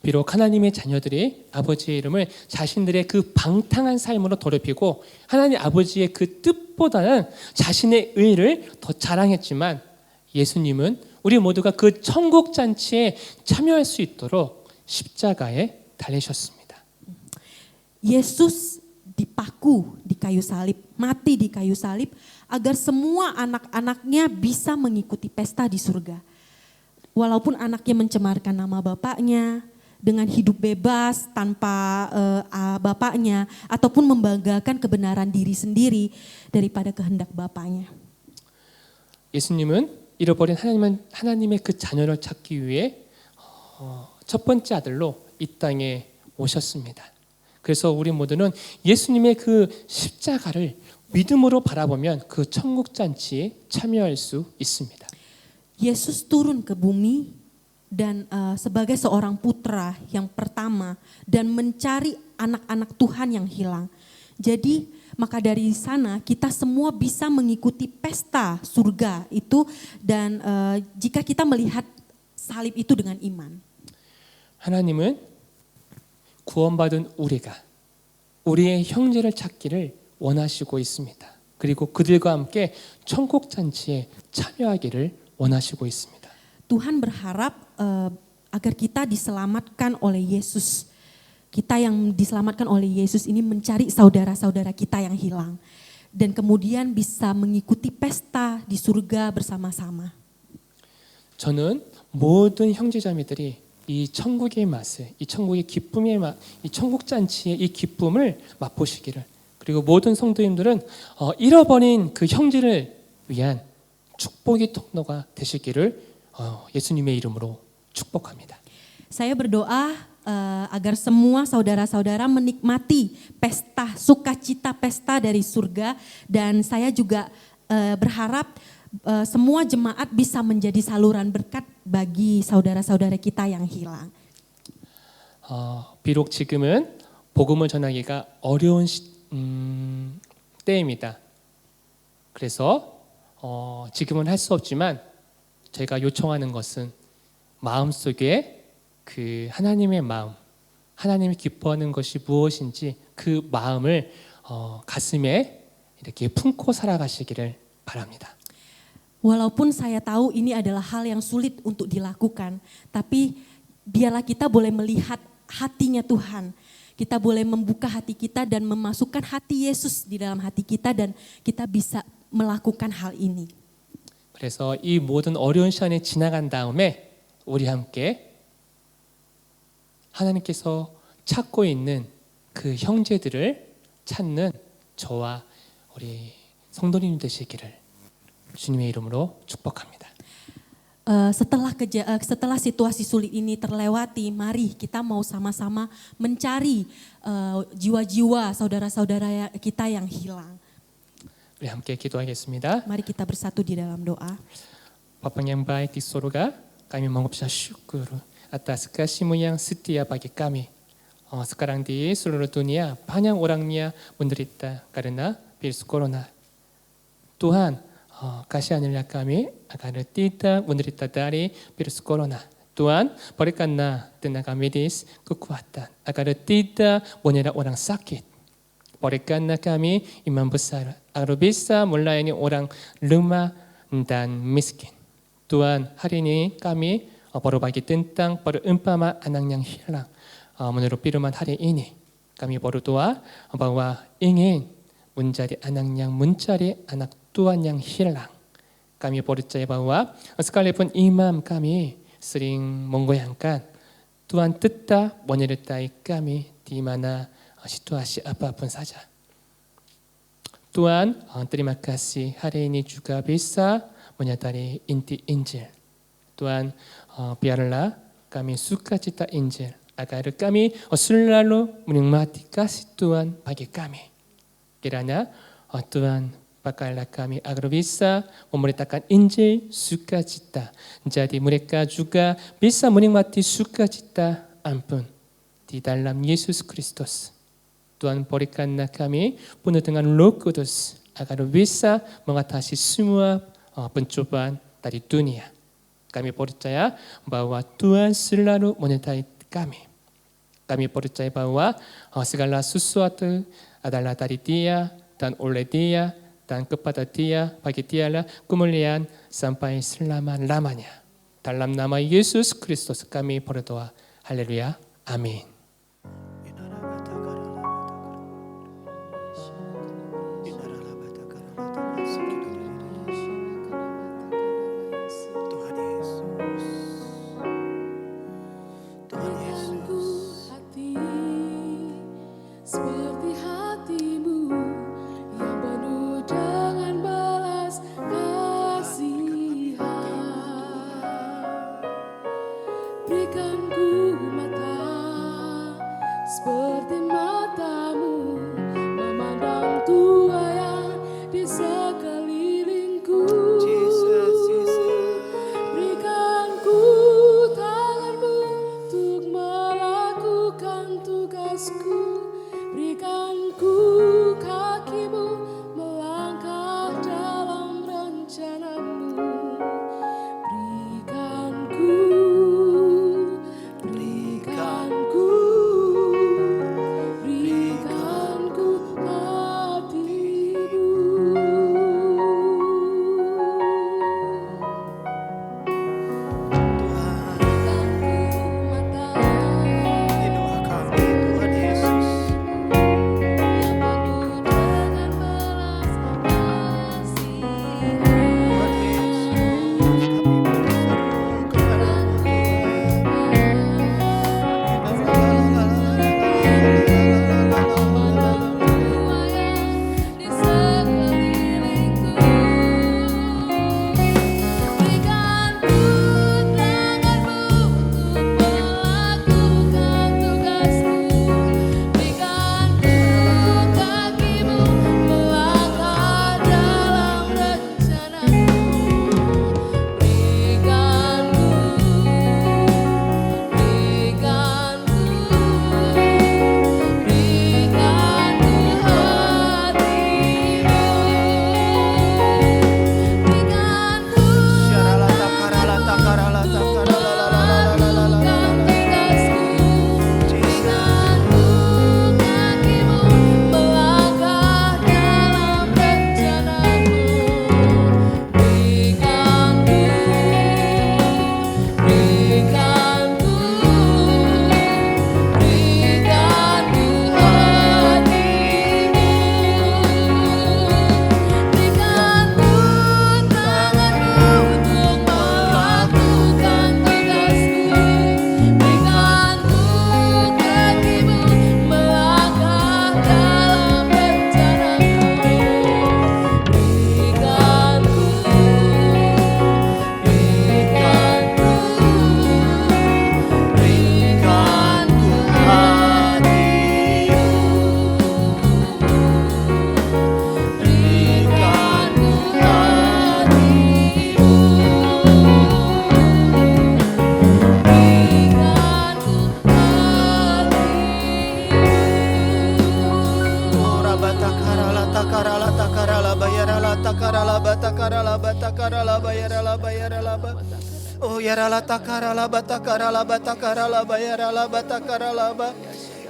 비록 하나님의 자녀들이 아버지의 이름을 자신들의 그 방탕한 삶으로 더럽히고 하나님 아버지의 그 뜻보다는 자신의 의를 더 자랑했지만 예수님은 우리 모두가 그 천국 잔치에 참여할 수 있도록 십자가에 달리셨습니다. Yesus dipaku di kayu salib, mati di kayu salib agar semua anak-anaknya bisa mengikuti pesta di surga. Walaupun anaknya mencemarkan nama bapaknya dengan hidup bebas tanpa bapaknya ataupun membanggakan kebenaran diri sendiri daripada kehendak bapaknya. 예수님은 잃어버린 하나님의 그 자녀를 찾기 위해 첫 번째 아들로 이 땅에 오셨습니다. 그래서 우리 모두는 예수님의 그 십자가를 믿음으로 바라보면 그 천국 잔치에 참여할 수 있습니다. Yesus turun ke bumi dan sebagai seorang putra yang pertama dan mencari anak-anak Tuhan yang hilang. Jadi maka dari sana kita semua bisa mengikuti pesta surga itu dan jika kita melihat salib itu dengan iman. 하나님은 구원받은 우리가 우리의 형제를 찾기를 원하시고 있습니다. 그리고 그들과 함께 천국 잔치에 참여하기를 원하시고 있습니다. Tuhan berharap agar kita diselamatkan oleh Yesus. Kita yang diselamatkan oleh Yesus ini mencari saudara-saudara kita yang hilang. Dan kemudian bisa mengikuti pesta di surga bersama-sama. 저는 모든 형제자매들이 이 천국의 맛을, 이 천국의 기쁨의 맛, 이 천국 잔치의 이 기쁨을 맛보시기를, 그리고 모든 성도님들은 잃어버린 그 형제를 위한 축복의 통로가 되시기를 예수님의 이름으로 축복합니다. Saya berdoa agar semua saudara-saudara menikmati pesta sukacita pesta dari surga, dan saya juga berharap semua jemaat bisa menjadi saluran berkat bagi saudara-saudara kita yang hilang. 비록 지금은 복음을 전하기가 어려운 때입니다. 그래서 지금은 할 수 없지만 저희가 요청하는 것은 마음속에 그 하나님의 마음, 하나님이 기뻐하는 것이 무엇인지 그 마음을 가슴에 이렇게 품고 살아가시기를 바랍니다. Walaupun saya tahu ini adalah hal yang sulit untuk dilakukan, tapi biarlah kita boleh melihat hatinya Tuhan. Kita boleh membuka hati kita dan memasukkan hati Yesus di dalam hati kita dan kita bisa melakukan hal ini. 그래서 이 모든 어려운 시간이 지나간 다음에 우리 함께 하나님께서 찾고 있는 그 형제들을 찾는 저와 우리 성도님 되시기를 주님의 이름으로 축복합니다. Setelah situasi sulit ini terlewati, mari kita mau sama-sama mencari jiwa-jiwa saudara-saudara kita yang hilang. 우리 함께 기도하겠습니다. Mari kita bersatu di dalam doa. Bapa yang baik di surga, kami mengucap syukur atas kasih-Mu yang setia bagi kami. Sekarang di seluruh dunia banyak orangnya menderita karena virus corona. Tuhan, kasihanlah kami agar tidak menderita dari virus corona. Tuhan, berikanlah tenaga medis kekuatan agar tidak menyerang orang sakit. Berikanlah kami iman besar agar bisa melayani orang lemah dan miskin. Tuhan, hari ini kami berbagi tentang perumpamaan anak yang hilang. Menurut firman hari ini, kami berdoa bahwa ingin mencari anak Tuhan yang hilang. Kami percaya bahwa sekalipun imam kami sering menggoyangkan, Tuhan tetap menyertai kami di mana situasi apapun saja. Tuhan, terima kasih hari ini juga bisa menyadari inti Injil. Tuhan, biarlah kami sukacita Injil agar kami selalu menikmati kasih Tuhan bagi kami. Kiranya Tuhan pakailah kami agar bisa memberitakan Injil sukacita. Jadi mereka juga bisa menikmati sukacita ampun di dalam Yesus Kristus. Tuhan, berikanlah kami penuh dengan Roh Kudus agar bisa mengatasi semua pencobaan dari dunia. Kami percaya bahwa Tuhan selalu menyertai kami. Kami percaya bahwa segala sesuatu adalah dari Dia dan oleh Dia dan kepada Dia, bagi Dialah kemuliaan sampai selama-lamanya. Dalam nama Yesus Kristus kami berdoa. Haleluya. Amin. Seperti hatimu yang penuh dengan belas kasihan. Berikan ku mata seperti matamu, memandang tuayan di sekelilingku. Berikan ku tanganmu untuk melakukan tugasku. Berikan ku kaki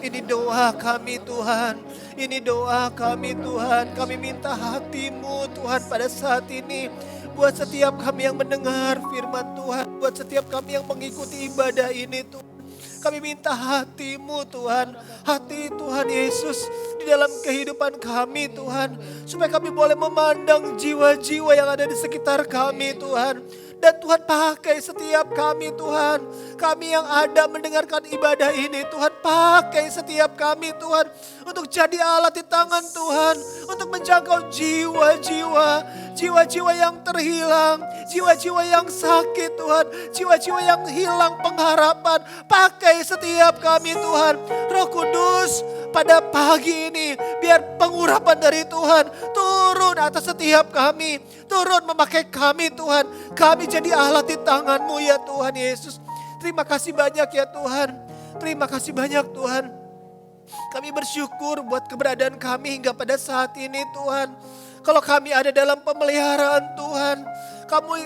Ini doa kami Tuhan. Ini doa kami Tuhan. Kami minta hati-Mu Tuhan pada saat ini. Buat setiap kami yang mendengar firman Tuhan. Buat setiap kami yang mengikuti ibadah ini Tuhan. Kami minta hati-Mu Tuhan. Hati Tuhan Yesus di dalam kehidupan kami Tuhan. Supaya kami boleh memandang jiwa-jiwa yang ada di sekitar kami Tuhan. Dan Tuhan pakai setiap kami Tuhan. Kami yang ada mendengarkan ibadah ini Tuhan. Pakai setiap kami Tuhan. Untuk jadi alat di tangan Tuhan. Untuk menjangkau jiwa-jiwa. Jiwa-jiwa yang terhilang. Jiwa-jiwa yang sakit Tuhan. Jiwa-jiwa yang hilang pengharapan. Pakai setiap kami Tuhan. Roh Kudus pada pagi ini. Biar pengurapan dari Tuhan turun atas setiap kami. Turun memakai kami Tuhan. Kami jadi alat di tangan-Mu ya Tuhan Yesus. Terima kasih banyak ya Tuhan. Terima kasih banyak Tuhan. Kami bersyukur buat keberadaan kami hingga pada saat ini Tuhan. Kalau kami ada dalam pemeliharaan Tuhan.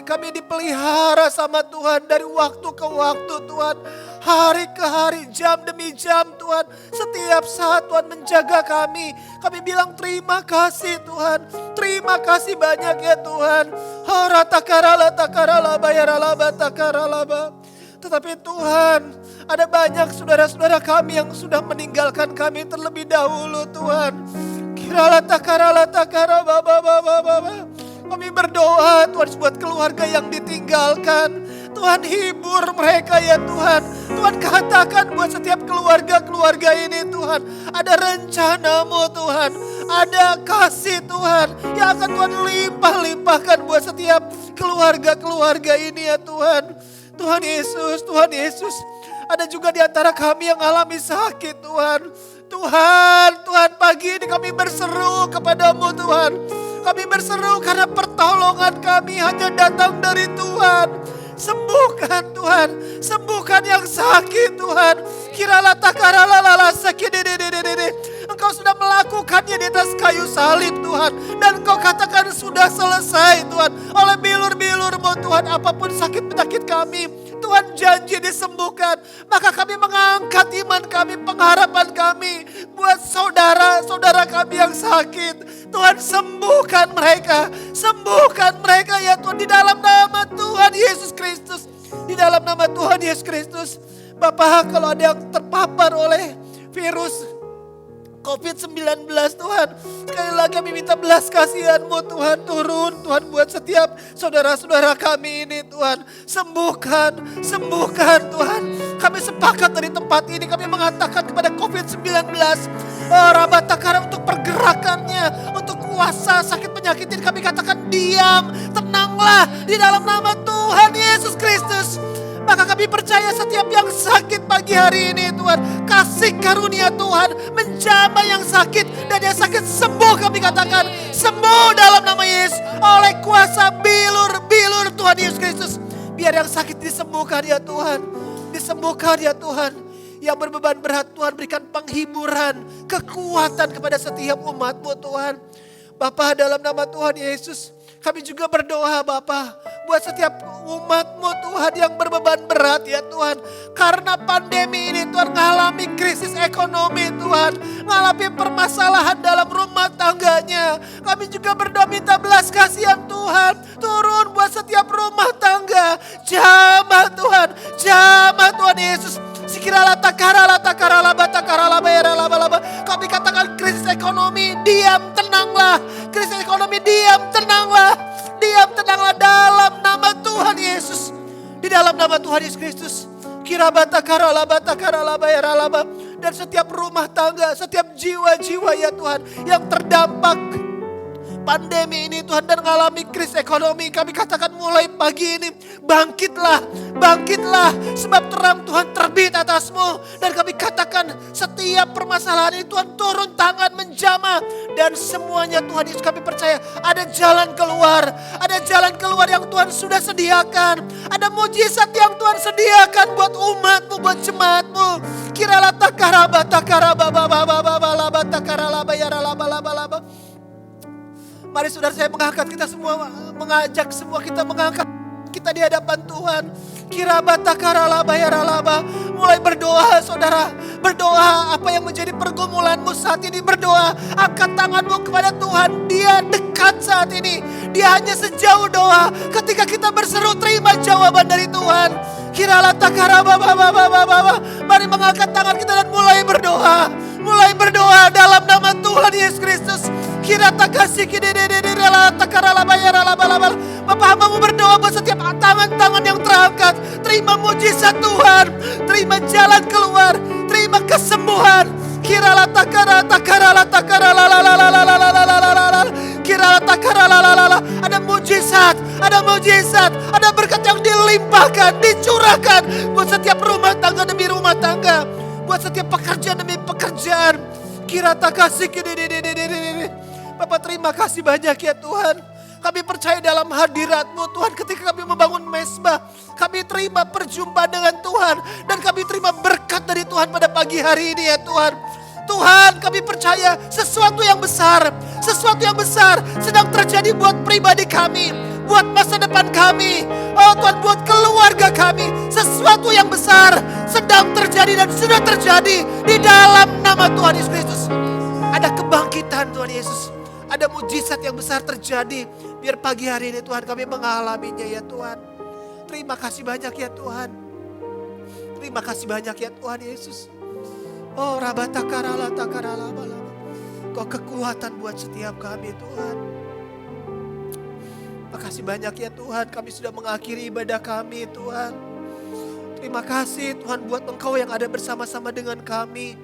Kami dipelihara sama Tuhan dari waktu ke waktu Tuhan. Hari ke hari, jam demi jam Tuhan. Setiap saat Tuhan menjaga kami. Kami bilang terima kasih Tuhan. Terima kasih banyak ya Tuhan. Tetapi Tuhan, ada banyak saudara-saudara kami yang sudah meninggalkan kami terlebih dahulu Tuhan. Kami berdoa Tuhan buat keluarga yang ditinggalkan. Tuhan hibur mereka ya Tuhan. Tuhan katakan buat setiap keluarga-keluarga ini Tuhan. Ada rencana-Mu Tuhan. Ada kasih Tuhan yang akan Tuhan limpah-limpahkan buat setiap keluarga-keluarga ini ya Tuhan. Tuhan Yesus, Tuhan Yesus. Ada juga di antara kami yang alami sakit Tuhan. Tuhan pagi ini kami berseru kepada-Mu Tuhan. Kami berseru karena pertolongan kami hanya datang dari Tuhan. Sembuhkan Tuhan, sembuhkan yang sakit Tuhan. Engkau sudah melakukannya di atas kayu salib Tuhan. Dan Engkau katakan sudah selesai Tuhan. Oleh bilur-bilur-Mu Tuhan, apapun sakit penyakit kami, Tuhan janji disembuhkan. Maka kami mengangkat iman kami, pengharapan kami buat saudara-saudara kami yang sakit. Tuhan sembuhkan mereka. Sembuhkan mereka ya Tuhan. Di dalam nama Tuhan Yesus Kristus. Di dalam nama Tuhan Yesus Kristus. Bapak, kalau ada yang terpapar oleh virus COVID-19 Tuhan. Sekali lagi kami minta belas kasihan-Mu Tuhan. Turun Tuhan buat setiap saudara-saudara kami ini Tuhan. Sembuhkan Tuhan. Kami sepakat dari tempat ini. Kami mengatakan kepada COVID-19. Rabatakara untuk pergerakannya. Untuk kuasa sakit penyakit ini kami katakan diam. Tenanglah di dalam nama Tuhan Yesus Kristus. Maka kami percaya setiap yang sakit pagi hari ini Tuhan. Kasih karunia Tuhan menjamah yang sakit. Dan yang sakit sembuh kami katakan. Sembuh dalam nama Yesus. Oleh kuasa bilur Tuhan Yesus Kristus. Biar yang sakit disembuhkan ya Tuhan. Disembuhkan ya Tuhan. Yang berbeban berat Tuhan berikan penghiburan. Kekuatan kepada setiap umat-Mu Tuhan. Bapa dalam nama Tuhan Yesus. Kami juga berdoa Bapa buat setiap umat-Mu Tuhan yang berbeban berat ya Tuhan. Karena pandemi ini Tuhan mengalami krisis ekonomi Tuhan. Mengalami permasalahan dalam rumah tangganya. Kami juga berdoa minta belas kasihan Tuhan. Turun buat setiap rumah tangga. Jamah Tuhan Yesus. Kami katakan krisis ekonomi diam tenanglah. Krisis ekonomi diam tenanglah. Diam tenanglah dalam nama Tuhan Yesus. Di dalam nama Tuhan Yesus Kristus. Dan setiap rumah tangga, setiap jiwa-jiwa ya Tuhan yang terdampak pandemi ini Tuhan dan mengalami krisis ekonomi. Kami katakan mulai pagi ini bangkitlah sebab terang Tuhan terbit atasmu. Dan kami katakan setiap permasalahan ini Tuhan turun tangan menjamah. Dan semuanya Tuhan Yesus kami percaya ada jalan keluar. Ada jalan keluar yang Tuhan sudah sediakan. Ada mujizat yang Tuhan sediakan buat umat-Mu, buat jemaat-Mu. Mari saudara saya mengangkat kita semua, mengajak semua kita mengangkat kita di hadapan Tuhan. Kirabata karalaba yaralaba. Mulai berdoa saudara. Berdoa apa yang menjadi pergumulanmu saat ini. Berdoa, angkat tanganmu kepada Tuhan. Dia dekat saat ini. Dia hanya sejauh doa. Ketika kita berseru, terima jawaban dari Tuhan. Kiralata karababa. Mari mengangkat tangan kita dan mulai berdoa. Mulai berdoa dalam nama Tuhan Yesus Kristus. Kirata kasih Bapak hambamu berdoa buat setiap tangan-tangan yang terangkat. Terima mujizat Tuhan. Terima jalan keluar. Terima kesembuhan. Kiralata karata karalata karalalalalalalalalalala. Kiralata karalalalala. Ada mujizat. Ada mujizat. Ada berkat yang dilimpahkan. Dicurahkan. Buat setiap rumah tangga demi rumah tangga. Buat setiap pekerjaan demi pekerjaan. Kirata kasih. Bapak terima kasih banyak ya Tuhan. Kami percaya dalam hadirat-Mu Tuhan, ketika kami membangun mesbah, kami terima perjumpaan dengan Tuhan. Dan kami terima berkat dari Tuhan pada pagi hari ini ya Tuhan. Tuhan, kami percaya sesuatu yang besar sedang terjadi buat pribadi kami, buat masa depan kami. Oh Tuhan, buat keluarga kami. Sesuatu yang besar sedang terjadi dan sudah terjadi di dalam nama Tuhan Yesus Kristus. Ada kebangkitan Tuhan Yesus. Ada mujizat yang besar terjadi. Biar pagi hari ini Tuhan kami mengalaminya ya Tuhan. Terima kasih banyak ya Tuhan. Terima kasih banyak ya Tuhan Yesus. Oh rabata karala takarala balaba. Kau kekuatan buat setiap kami Tuhan. Terima kasih banyak ya Tuhan. Kami sudah mengakhiri ibadah kami Tuhan. Terima kasih Tuhan buat Engkau yang ada bersama-sama dengan kami.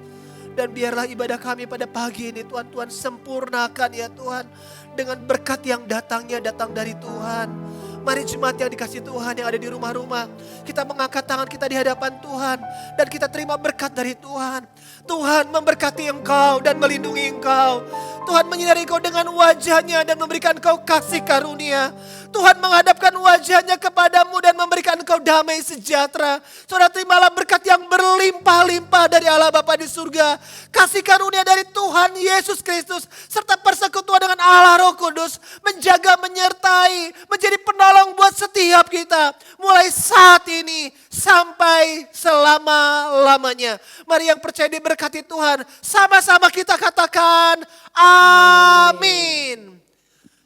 Dan biarlah ibadah kami pada pagi ini Tuhan sempurnakan ya Tuhan. Dengan berkat yang datang dari Tuhan. Mari jemaat yang dikasih Tuhan yang ada di rumah-rumah. Kita mengangkat tangan kita di hadapan Tuhan. Dan kita terima berkat dari Tuhan. Tuhan memberkati engkau dan melindungi engkau. Tuhan menyinari engkau dengan wajahnya dan memberikan engkau kasih karunia. Tuhan menghadapkan wajahnya kepadamu dan memberikan engkau damai sejahtera. Saudara terimalah berkat yang berlimpah-limpah dari Allah Bapa di surga. Kasih karunia dari Tuhan Yesus Kristus. Serta persekutuan dengan Allah Roh Kudus. Menjaga, menyertai, menjadi penolong buat setiap kita. Mulai saat ini sampai selama-lamanya. Mari yang percaya diberkati Tuhan. Sama-sama kita katakan amin.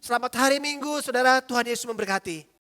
Selamat hari Minggu, saudara. Tuhan Yesus memberkati.